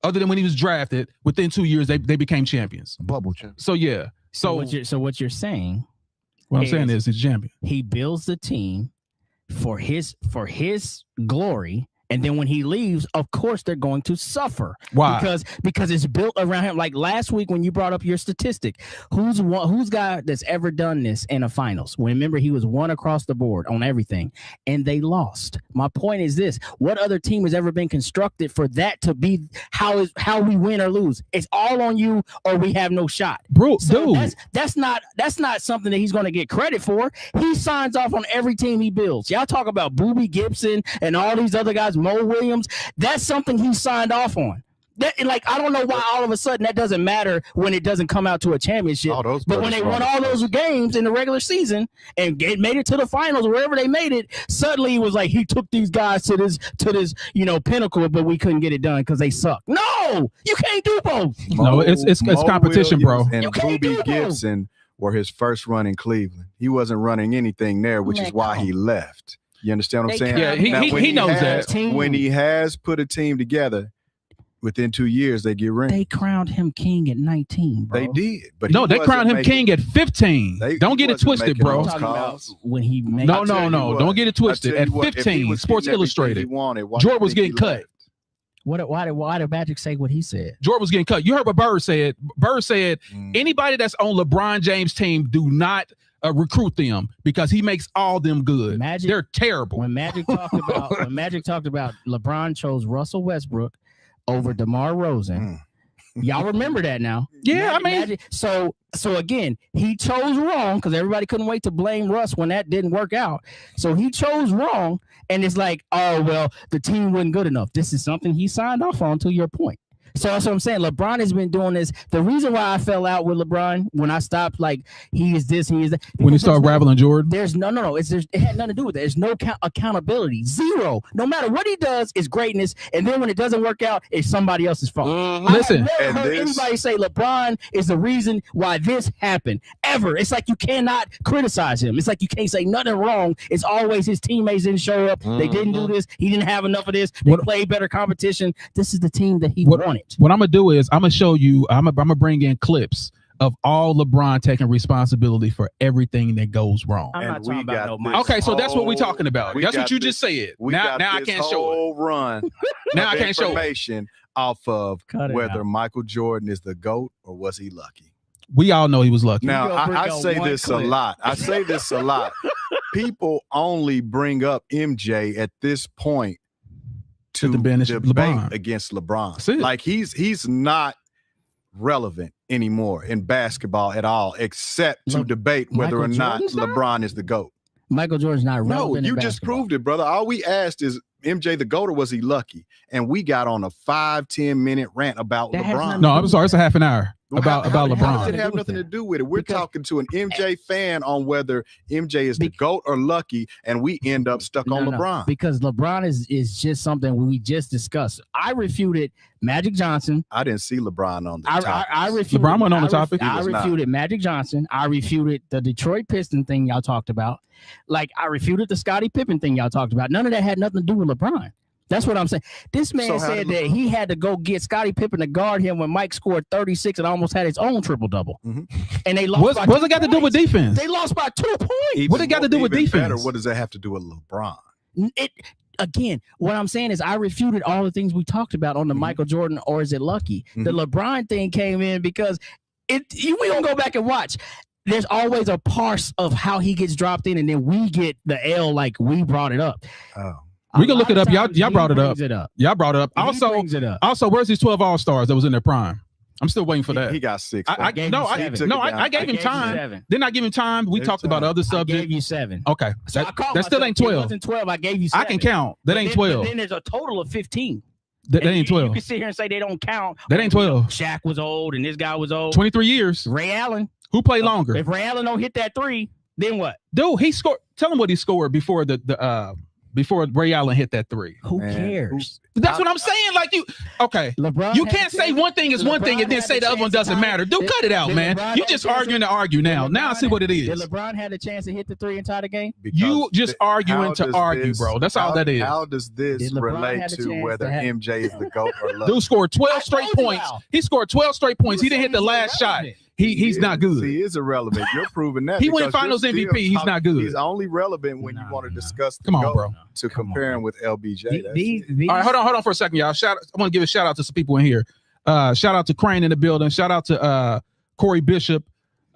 other than when he was drafted, within 2 years they became champions. Bubble champ. So yeah. So what you're saying? what I'm saying is he's champion. He builds the team for his glory, and then when he leaves, of course they're going to suffer. Why? Because it's built around him. Like last week when you brought up your statistic, who's guy that's ever done this in a finals? Remember, he was one across the board on everything, and they lost. My point is this: what other team has ever been constructed for that to be how we win or lose? It's all on you, or we have no shot, Bro, So dude. that's not something that he's going to get credit for. He signs off on every team he builds. Y'all talk about Boobie Gibson and all these other guys, Mo Williams. That's something he signed off on. I don't know why all of a sudden that doesn't matter when it doesn't come out to a championship. But when they won all those games in the regular season and made it to the finals, wherever they made it, suddenly it was like he took these guys to this pinnacle, but we couldn't get it done because they suck. No, you can't do both. No, it's competition, bro. And You can't do Boobie both. Gibson were his first run in Cleveland. He wasn't running anything there, which is why he left. You understand what I'm saying? Yeah, Now, when he knows that. When he has put a team together, within 2 years they get ring. They crowned him king at 19, bro. They did, but No, they crowned him king at 15. Don't get it twisted, bro. I'm talking about when he made No. Don't get it twisted. At 15, Sports Illustrated, Jordan was getting cut. Why did Magic say what he said? Jordan was getting cut. You heard what Bird said. Bird said anybody that's on LeBron James' team, do not recruit them because he makes all them good. They're terrible. When Magic talked about LeBron chose Russell Westbrook over DeMar Rosen. Y'all remember that now? Yeah, Magic. So again, he chose wrong because everybody couldn't wait to blame Russ when that didn't work out. So he chose wrong, and it's like, oh well, the team wasn't good enough. This is something he signed off on. To your point. So that's what I'm saying. LeBron has been doing this. The reason why I fell out with LeBron when I stopped, like he is this, he is that. When you start raveling Jordan, there's no. It had nothing to do with it. There's no accountability. Zero. No matter what he does, is greatness. And then when it doesn't work out, it's somebody else's fault. Listen, I have never heard anybody say LeBron is the reason why this happened ever. It's like you cannot criticize him. It's like you can't say nothing wrong. It's always his teammates didn't show up. They didn't do this. He didn't have enough of this. They played better competition. This is the team that he wanted. What I'm gonna do is I'm gonna show you. I'm gonna bring in clips of all LeBron taking responsibility for everything that goes wrong. I'm not talking about no. Okay, so that's what we're talking about. That's what you just said. Now I can't show it. Run. Now I can't show it. Information off of whether Michael Jordan is the GOAT or was he lucky. We all know he was lucky. Now I say this a lot. People only bring up MJ at this point to debate LeBron. against LeBron. Like he's not relevant anymore in basketball at all, except to debate whether or not LeBron is the GOAT. Michael Jordan's not relevant. No, you just proved it, brother. All we asked is MJ the GOAT or was he lucky? And we got on a 5-10 minute rant about LeBron. No, I'm sorry, it's a half an hour. About LeBron. How does it have nothing to do with it? We're talking to an MJ fan on whether MJ is the GOAT or lucky, and we end up stuck on LeBron. Because LeBron is just something we just discussed. I refuted Magic Johnson. I didn't see LeBron on the topic. I refuted LeBron went on the topic. I refuted Magic Johnson. I refuted the Detroit Pistons thing y'all talked about. Like I refuted the Scottie Pippen thing y'all talked about. None of that had nothing to do with LeBron. That's what I'm saying. This man said that he had to go get Scottie Pippen to guard him when Mike scored 36 and almost had his own triple-double. And they lost by 2 What's it got to do with defense? They lost by 2 points. What it got to do with defense? Better, what does that have to do with LeBron? Again, what I'm saying is I refuted all the things we talked about on the Michael Jordan or is it lucky? The LeBron thing came in because we don't go back and watch. There's always a parse of how he gets dropped in, and then we get the L like we brought it up. Oh. We can look it up. Y'all brought it up. Y'all brought it up. Also, where's these 12 All-Stars that was in their prime? I'm still waiting for that. He got 6. I gave him time. Didn't I give him time? We talked about other subjects. I gave you 7. Okay. So that still ain't 12. It wasn't 12. I gave you 7. I can count. That ain't 12. Then there's a total of 15. That ain't 12. You can sit here and say they don't count. That ain't 12. Shaq was old and this guy was old. 23 years. Ray Allen. Who played longer? If Ray Allen don't hit that 3, then what? Dude, he scored. Tell him what he scored before the before Ray Allen hit that three. Who Man, cares? That's what I'm saying. Like okay. LeBron You had can't the say chance- one thing is one thing and then LeBron say had the other one chance to doesn't tie- matter. Dude, cut it out, Did man. LeBron You have just a chance arguing to to- argue now. Did Now I see what it Did is. LeBron had a chance to hit the 3 and tie the game? You just arguing to argue, bro. That's all that is. How does this Did LeBron relate have a to chance whether to have- MJ is the GOAT or Love? Dude scored 12 I straight told you points. how. He scored 12 straight points. He You didn't hit said the he's last shot. irrelevant. He's not good. He is irrelevant. You're proving that. He win because you're Finals still MVP. He's not good. He's only relevant when you No, want to no. discuss the Come on, GOAT bro. to compare him with LBJ. That's These, it. All right, hold on for a second, y'all. I want to give a shout out to some people in here. Shout out to Crane in the building. Shout out to Corey Bishop,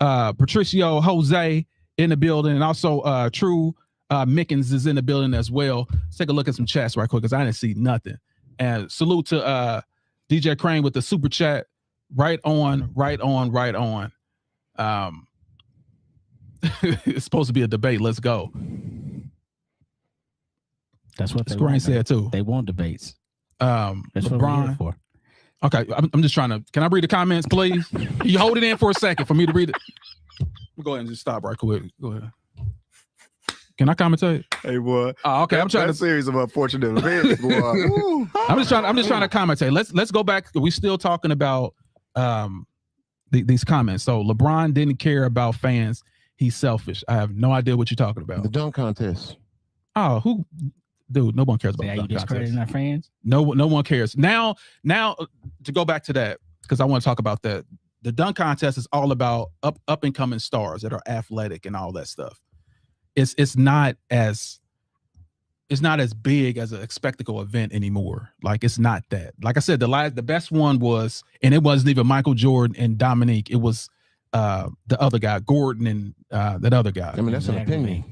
Patricio Jose in the building, and also True Mickens is in the building as well. Let's take a look at some chats right quick because I didn't see nothing. And salute to DJ Crane with the super chat. Right on. It's supposed to be a debate. Let's go. That's what they Crane want, man. said too. They want debates. That's what we're LeBron. here for. Okay, I'm just trying to. Can I read the comments, please? Can you hold it in for a second for me to read it? Go ahead and just stop right quick. Go ahead. Can I commentate? Hey, boy. Oh, okay. I'm trying that to. series of unfortunate events, boy. Woo. I'm just trying to commentate. Let's go back. We still talking about these comments. So LeBron didn't care about fans. He's selfish. I have no idea what you're talking The about. dunk contest. Oh, dude, no one cares about See how the you dunk contest. discrediting our fans? No one cares. Now to go back to that, because I want to talk about that. The dunk contest is all about up and coming stars that are athletic and all that stuff. It's not as big as a spectacle event anymore. Like it's not that. Like I said, the best one was, and it wasn't even Michael Jordan and Dominique. It was the other guy, Gordon, and that other guy. I mean, that's an opinion.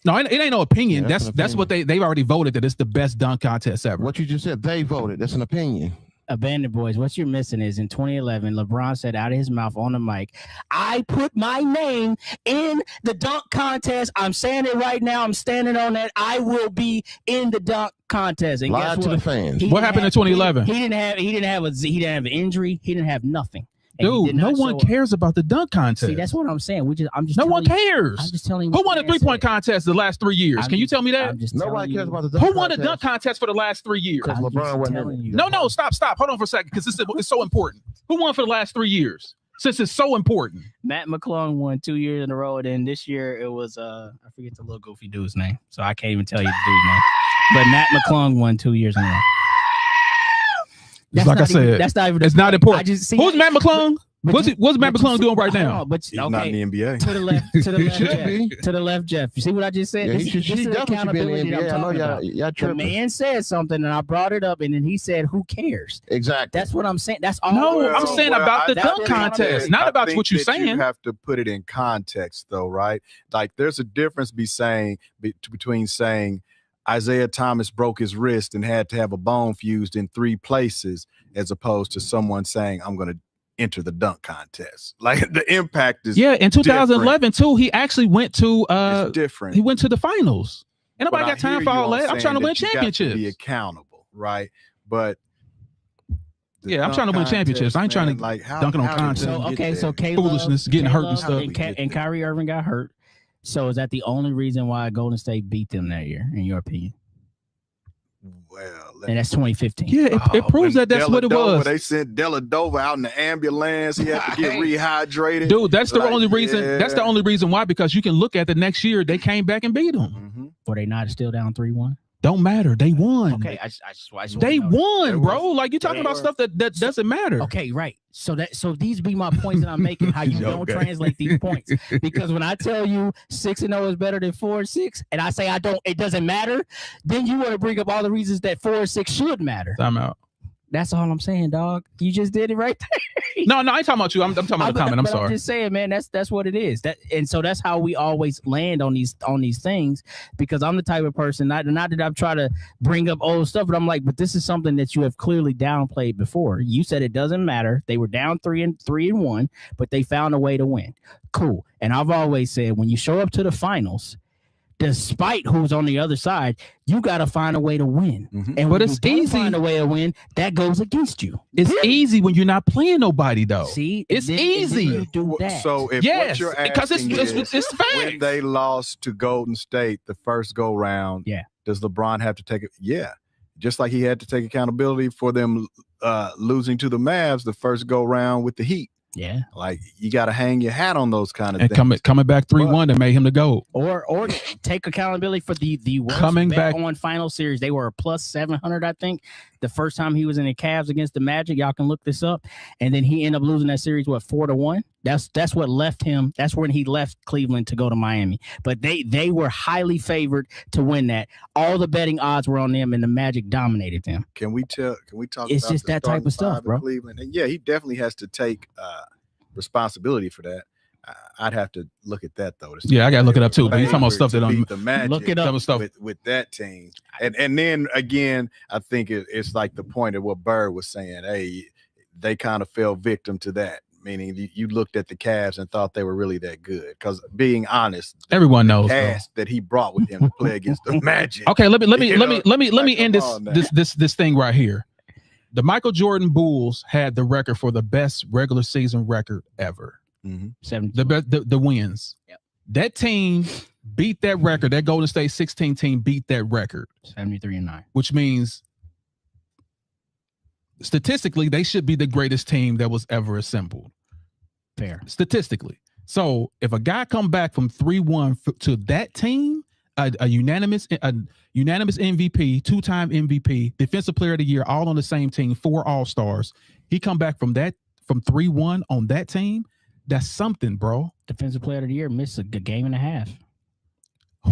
No, it ain't no opinion. Yeah, that's what they've already voted that it's the best dunk contest ever. What you just said, they voted. That's an opinion. Abandoned Boys, what you're missing is in 2011, LeBron said out of his mouth on the mic, I put my name in the dunk contest. I'm saying it right now. I'm standing on that. I will be in the dunk contest. And Lied guess to what? the fans. He What didn't happened in have- 2011? He didn't have an injury. He didn't have nothing. And he Dude, did no not one show up. cares about the dunk contest. See, that's what I'm saying. I'm just no one telling you- cares. I'm just telling you. Who what won a the man 3-point said. contest the last 3 years? I'm Can you just- tell me that? I'm just Nobody telling cares you. about the dunk Who won a contest. dunk contest for the last 3 years? Because I'm LeBron just wasn't telling in it. you. No, stop. Hold on for a second, because it's so important. Who won for the last 3 years? Since it's so important. Matt McClung won 2 years in a row, and then this year it was I forget the little goofy dude's name, so I can't even tell you the dude's name. But Matt McClung won 2 years in a row. Just like I said, that's not even. it's not important. I just see. Who's Matt McClung? but What's you- Matt but you McClung see- doing right hold now? on, but He's not in the NBA. to the left, to the He left, should Jeff. be. To the left, Jeff. You see what I just said? Yeah, this he is, should. this He is definitely should be in accountability the that I'm NBA. I know talking y'all. about. Y'all The tripping. man said something, and I brought it up, and then he said, "Who cares?" Exactly. That's what I'm saying. That's all. No, Well, I'm saying about the that's dunk what contest, not I about think what you're that saying. You have to put it in context, though, right? Like, there's a difference between saying Isaiah Thomas broke his wrist and had to have a bone fused in 3 places, as opposed to someone saying, I'm going to enter the dunk contest. Like, the impact is Yeah, in 2011 too, he actually went to it's different. he went to the finals. Ain't But nobody I got time hear for you all on that. I'm saying trying to that win you got to be championships. accountable, right? But the Yeah, I'm trying to win dunk championships. I ain't trying to contest, man, like, dunking on how did contests. we So get okay, so there? Caleb, Foolishness, getting hurt and Caleb stuff. and Kyrie Irving got hurt. So is that the only reason why Golden State beat them that year, in your opinion? Well, And that's 2015. Yeah, it proves that that's what it was. They sent Dellavedova out in the ambulance. He had to get rehydrated. Dude, that's the Like, only reason. yeah. That's the only reason why, because you can look at the next year, they came back and beat them. Mhm. Were they not still down 3-1? Don't matter. They won. Okay, I just They wanna know. won, They bro. Like you're talking They about were- stuff that doesn't matter. Okay, right. So these be my points that I'm making. How you don't Okay. translate these points? Because when I tell you 6-0 is better than 4-6, and I say it doesn't matter, then you want to bring up all the reasons that 4-6 should matter. Time out. That's all I'm saying, dog. You just did it right there. No, I ain't talking about you. I'm talking about the comment. I'm but sorry. I'm just saying, man. That's what it is. And so that's how we always land on these things. Because I'm the type of person, not that I'm trying to bring up old stuff, but I'm like, but this is something that you have clearly downplayed before. You said it doesn't matter. They were down 3-1, but they found a way to win. Cool. And I've always said, when you show up to the finals, despite who's on the other side, you got to find a way to win. Mhm. And But when it's you don't easy. find a way to win, that goes against you. It's easy when you're not playing nobody, though. See, It's then easy. you do that. So if Yes, what you're because asking it's is, facts. when they lost to Golden State the first go round, Yeah. Does LeBron have to take it? Yeah. Just like he had to take accountability for them losing to the Mavs the first go round with the Heat. Yeah. Like you got to hang your hat on those kind of And things. coming back 3-1 that made him the GOAT. Or take accountability for the worst Coming bet back on final series. They were a plus 700, I think, the first time he was in the Cavs against the Magic. Y'all can look this up. And then he ended up losing that series, 4-1. That's what left him. That's when he left Cleveland to go to Miami. But they were highly favored to win that. All the betting odds were on them, and the Magic dominated them. Can we talk? It's about just the that type of stuff, starting bro. five in Cleveland? And yeah, he definitely has to take responsibility for that. I'd have to look at that though. Yeah, I gotta look it up too. But you're talking about stuff that beat the Magic. Look it up. Stuff with that team, and then again, I think it's like the point of what Bird was saying. Hey, they kind of fell victim to that. Meaning you looked at the Cavs and thought they were really that good. Because being honest, everyone knows cast that he brought with him to play against the Magic. Okay, let me end on, this thing right here. The Michael Jordan Bulls had the record for the best regular season record ever. The wins. Yep. That team beat that record. That Golden State 16 team beat that record. 73-9. Which means statistically, they should be the greatest team that was ever assembled. Fair. Statistically. So if a guy come back from 3-1 to that team, a unanimous MVP, 2-time MVP, defensive player of the year, all on the same team, 4 All-Stars. He come back from 3-1 on that team. That's something, bro. Defensive player of the year missed a game and a half.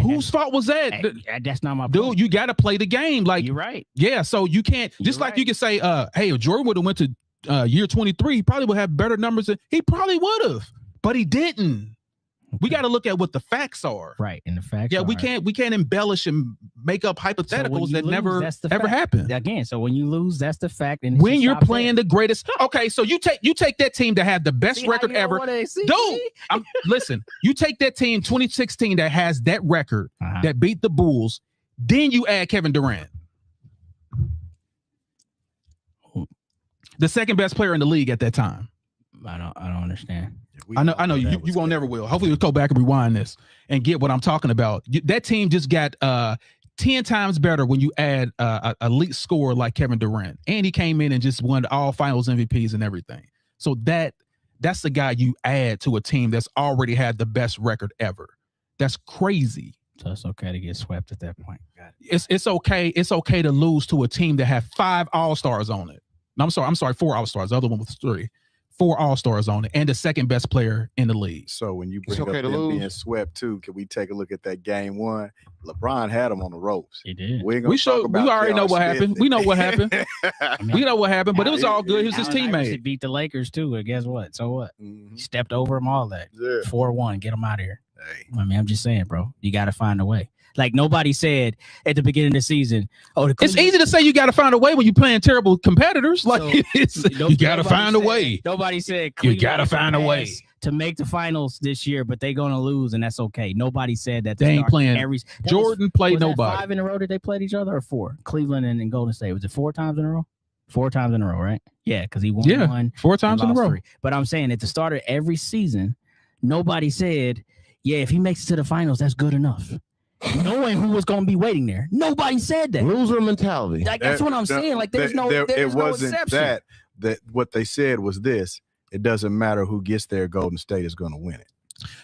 Whose fault was that? That's not my dude. point. You got to play the game, like you're right. Yeah, so you can't just You're like right. you can say, hey, if Jordan would have went to year 23, he probably would have better numbers. He probably would have, but he didn't. We got to look at what the facts are. Right, and the facts. Yeah, we can't embellish and make up hypotheticals that never ever happened. Again, so when you lose, that's the fact. And when you're playing the greatest, okay, so you take that team that had the best record ever, dude. Listen, you take that team 2016 that has that record that beat the Bulls, then you add Kevin Durant, the second best player in the league at that time. I don't understand. I know you won't never will. Hopefully we'll go back and rewind this and get what I'm talking about. That team just got 10 times better when you add a elite scorer like Kevin Durant. And he came in and just won all finals MVPs and everything. So that's the guy you add to a team that's already had the best record ever. That's crazy. So it's okay to get swept at that point. Got it. It's okay. It's okay to lose to a team that had 5 All-Stars on it. No, I'm sorry, 4 All-Stars. The other one was 3. 4 All-Stars on it, and the second best player in the league. So when you bring up them being swept too, can we take a look at that game 1? LeBron had them on the ropes. He did. We already know what happened. We know what happened. We know what happened, but it was all good. He was his teammate. He beat the Lakers too, but guess what? So what? He stepped over them all that. 4-1. Get them out of here. Hey. I mean, I'm just saying, bro. You got to find a way. Like nobody said at the beginning of the season, it's easy to say you got to find a way when you're playing terrible competitors. Like you got to find a way. Nobody said you got to find a way to make the finals this year, but they're gonna lose, and that's okay. Nobody said that. They ain't playing. Jordan played nobody. 5 in a row did they played each other, or 4? Cleveland and Golden State. Was it 4 times in a row? 4 times in a row, right? Yeah, because he won one. 4 times in a row. 3. But I'm saying at the start of every season, nobody said, yeah, if he makes it to the finals, that's good enough. Knowing who was going to be waiting there. Nobody said that. Loser mentality. Like, that's what I'm saying. Like, there's no exception. That what they said was this. It doesn't matter who gets there. Golden State is going to win it.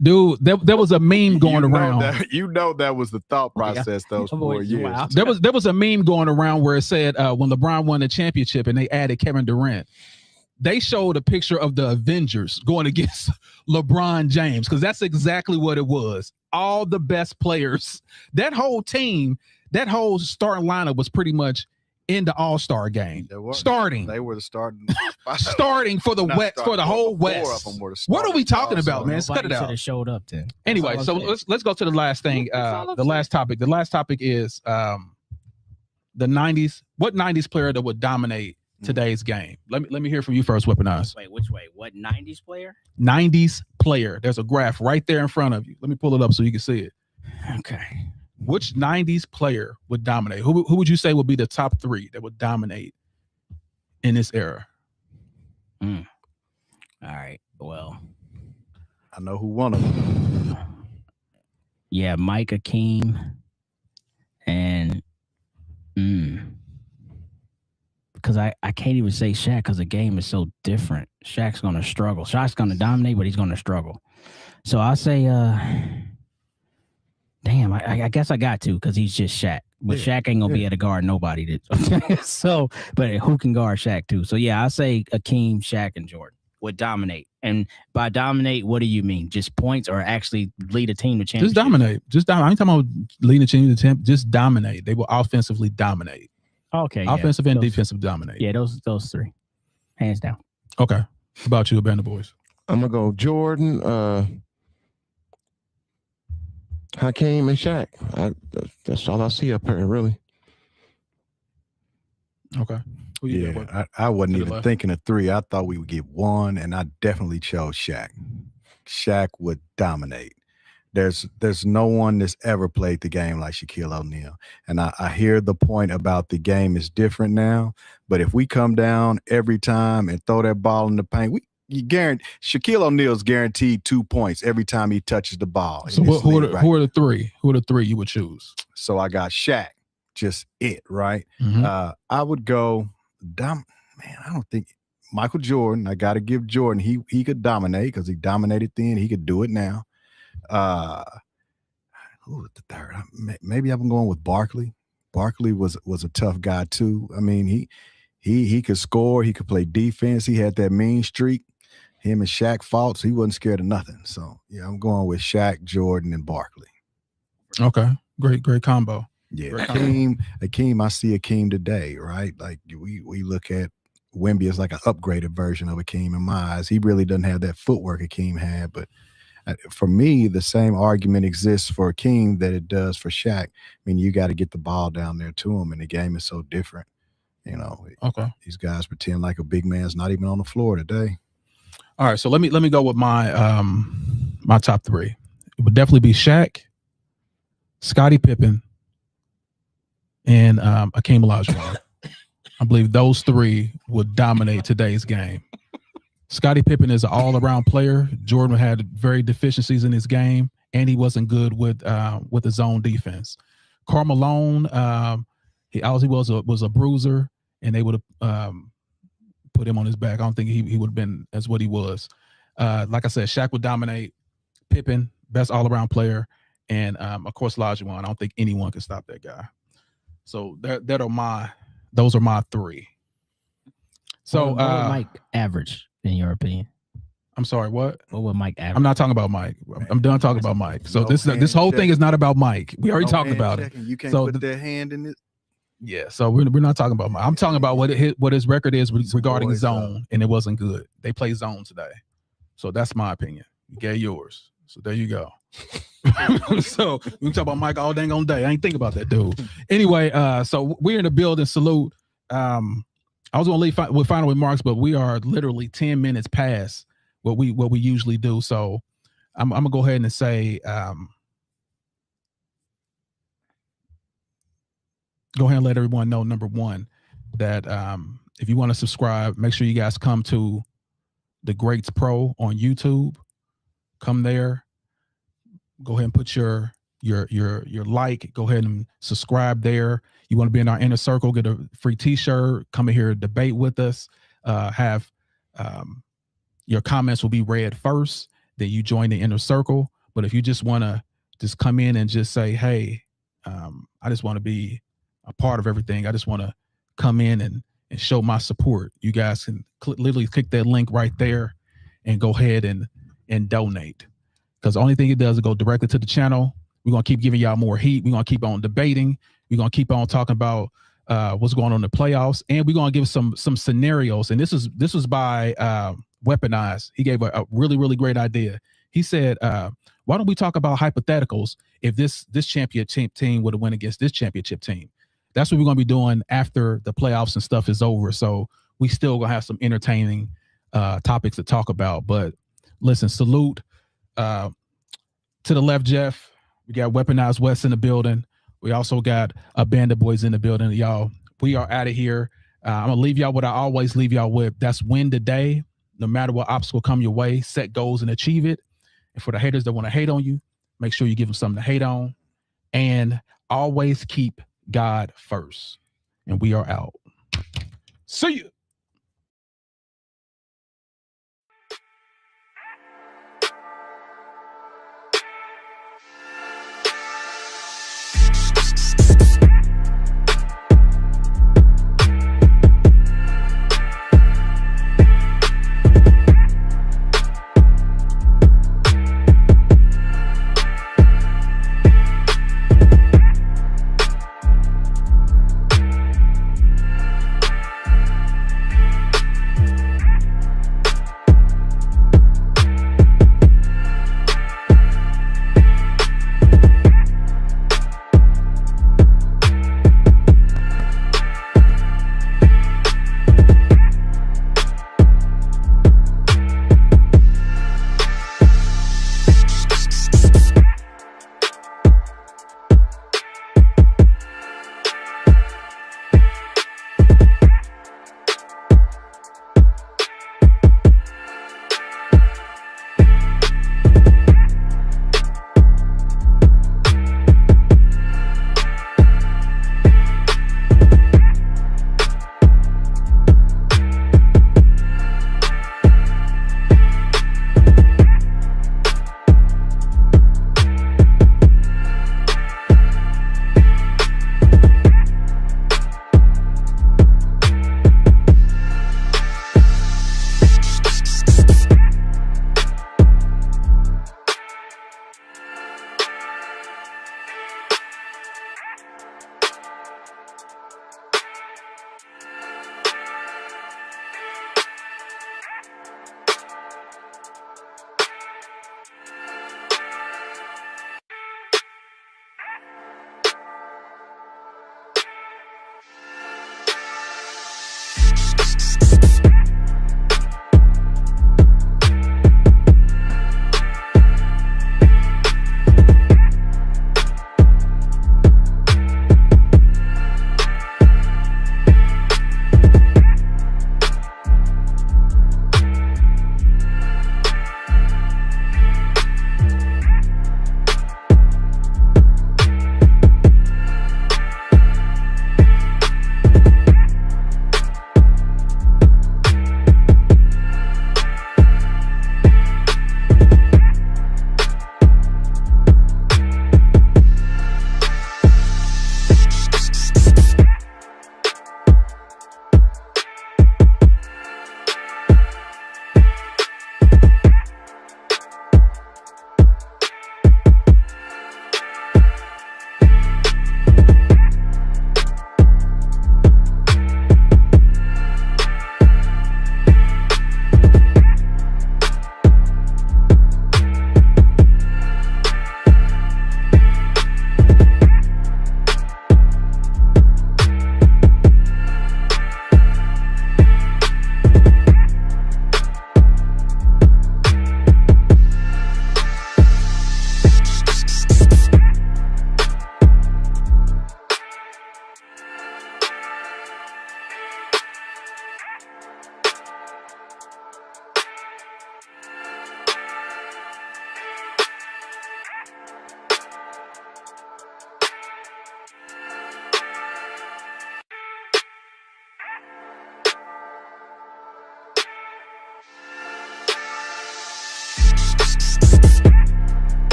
Dude, there was a meme going around. That was the thought process those 4 years. Wow. There was a meme going around where it said when LeBron won the championship and they added Kevin Durant, they showed a picture of the Avengers going against LeBron James, because that's exactly what it was. All the best players, that whole team, that whole starting lineup was pretty much in the All-Star game. Starting. They were the starting for the West, for the whole West. What are we talking about, man? Let's cut it out. Showed up then. Anyway, so let's go to the last thing. The last topic. The last topic is the 90s. What 90s player that would dominate today's game? Let me hear from you first, Weapon Eyes. Wait, which way? What 90s player? 90s player. There's a graph right there in front of you. Let me pull it up so you can see it. Okay. Which 90s player would dominate? Who would you say would be the top 3 that would dominate in this era? All right. Well, I know who one of them. Yeah, Mike Akeem and I can't even say Shaq because the game is so different. Shaq's going to struggle. Shaq's going to dominate, but he's going to struggle. So I say, damn, I guess I got to because he's just Shaq. But Shaq ain't going to be able to guard nobody. So, but who can guard Shaq too? So, yeah, I say Akeem, Shaq, and Jordan would dominate. And by dominate, what do you mean? Just points or actually lead a team to championship? Just dominate. Just dominate. I'm talking about leading a team to champ. Just dominate. They will offensively dominate. Okay. Offensive and defensive dominate. Yeah, those three. Hands down. Okay. How about you, Abandoned Boys? I'm going to go Jordan, Hakeem, and Shaq. That's all I see up here, really. Okay. Yeah, I wasn't even thinking of 3. I thought we would get 1, and I definitely chose Shaq. Shaq would dominate. There's no one that's ever played the game like Shaquille O'Neal. And I hear the point about the game is different now, but if we come down every time and throw that ball in the paint, you guarantee Shaquille O'Neal's guaranteed 2 points every time he touches the ball. So who are the 3? Who are the 3 you would choose? So I got Shaq, just it, right? Mm-hmm. I would go man, I don't think Michael Jordan. I got to give Jordan. He could dominate because he dominated then. He could do it now. Who was the third? Maybe I'm going with Barkley. Barkley was a tough guy too. I mean, he could score. He could play defense. He had that mean streak. Him and Shaq fought, so he wasn't scared of nothing. So yeah, I'm going with Shaq, Jordan, and Barkley. Okay, great combo. Yeah, Akeem. I see Akeem today, right? Like we look at Wemby as like an upgraded version of Akeem in my eyes. He really doesn't have that footwork Akeem had, but for me, the same argument exists for Akeem that it does for Shaq. I mean, you got to get the ball down there to him, and the game is so different. You know, okay. These guys pretend like a big man's not even on the floor today. All right, so let me go with my my top 3. It would definitely be Shaq, Scottie Pippen, and Akeem Olajuwon. I believe those 3 would dominate today's game. Scottie Pippen is an all-around player. Jordan had very deficiencies in his game, and he wasn't good with his own defense. Karl Malone, all he was a bruiser, and they would have put him on his back. I don't think he would have been as what he was. Like I said, Shaq would dominate. Pippen, best all-around player, and of course Olajuwon. I don't think anyone could stop that guy. So those are my 3. So what would Mike average in your opinion? I'm sorry, what? What would Mike average? I'm not talking about Mike. I'm done talking about Mike. So this whole thing is not about Mike. We already talked about it. You can't put their hand in it. Yeah, so we're not talking about Mike. I'm talking about what his record is regarding zone, and it wasn't good. They play zone today. So that's my opinion. You gave yours. So there you go. So we can talk about Mike all dang on day. I ain't think about that, dude. Anyway, so we're in the building. Salute. I was gonna leave with final remarks, but we are literally 10 minutes past what we usually do. So I'm gonna go ahead and say, go ahead and let everyone know, number one, that if you want to subscribe, make sure you guys come to the Greats Pro on YouTube. Come there. Go ahead and put your like. Go ahead and subscribe there. You want to be in our inner circle, get a free t-shirt, come in here, debate with us, have your comments will be read first, then you join the inner circle. But if you just want to just come in and just say, hey, I just want to be a part of everything. I just want to come in and show my support. You guys can literally click that link right there and go ahead and donate. Because the only thing it does is go directly to the channel. We're going to keep giving y'all more heat. We're going to keep on debating. We're going to keep on talking about what's going on in the playoffs. And we're going to give some scenarios. And this was by Weaponized. He gave a really, really great idea. He said, why don't we talk about hypotheticals if this championship team would have went against this championship team? That's what we're going to be doing after the playoffs and stuff is over. So we still going to have some entertaining topics to talk about. But listen, salute to the left, Jeff. We got Weaponized West in the building. We also got Abandoned Boys in the building. Y'all, we are out of here. I'm going to leave y'all what I always leave y'all with. That's win the day. No matter what obstacle come your way, set goals and achieve it. And for the haters that want to hate on you, make sure you give them something to hate on. And always keep God first. And we are out. See you.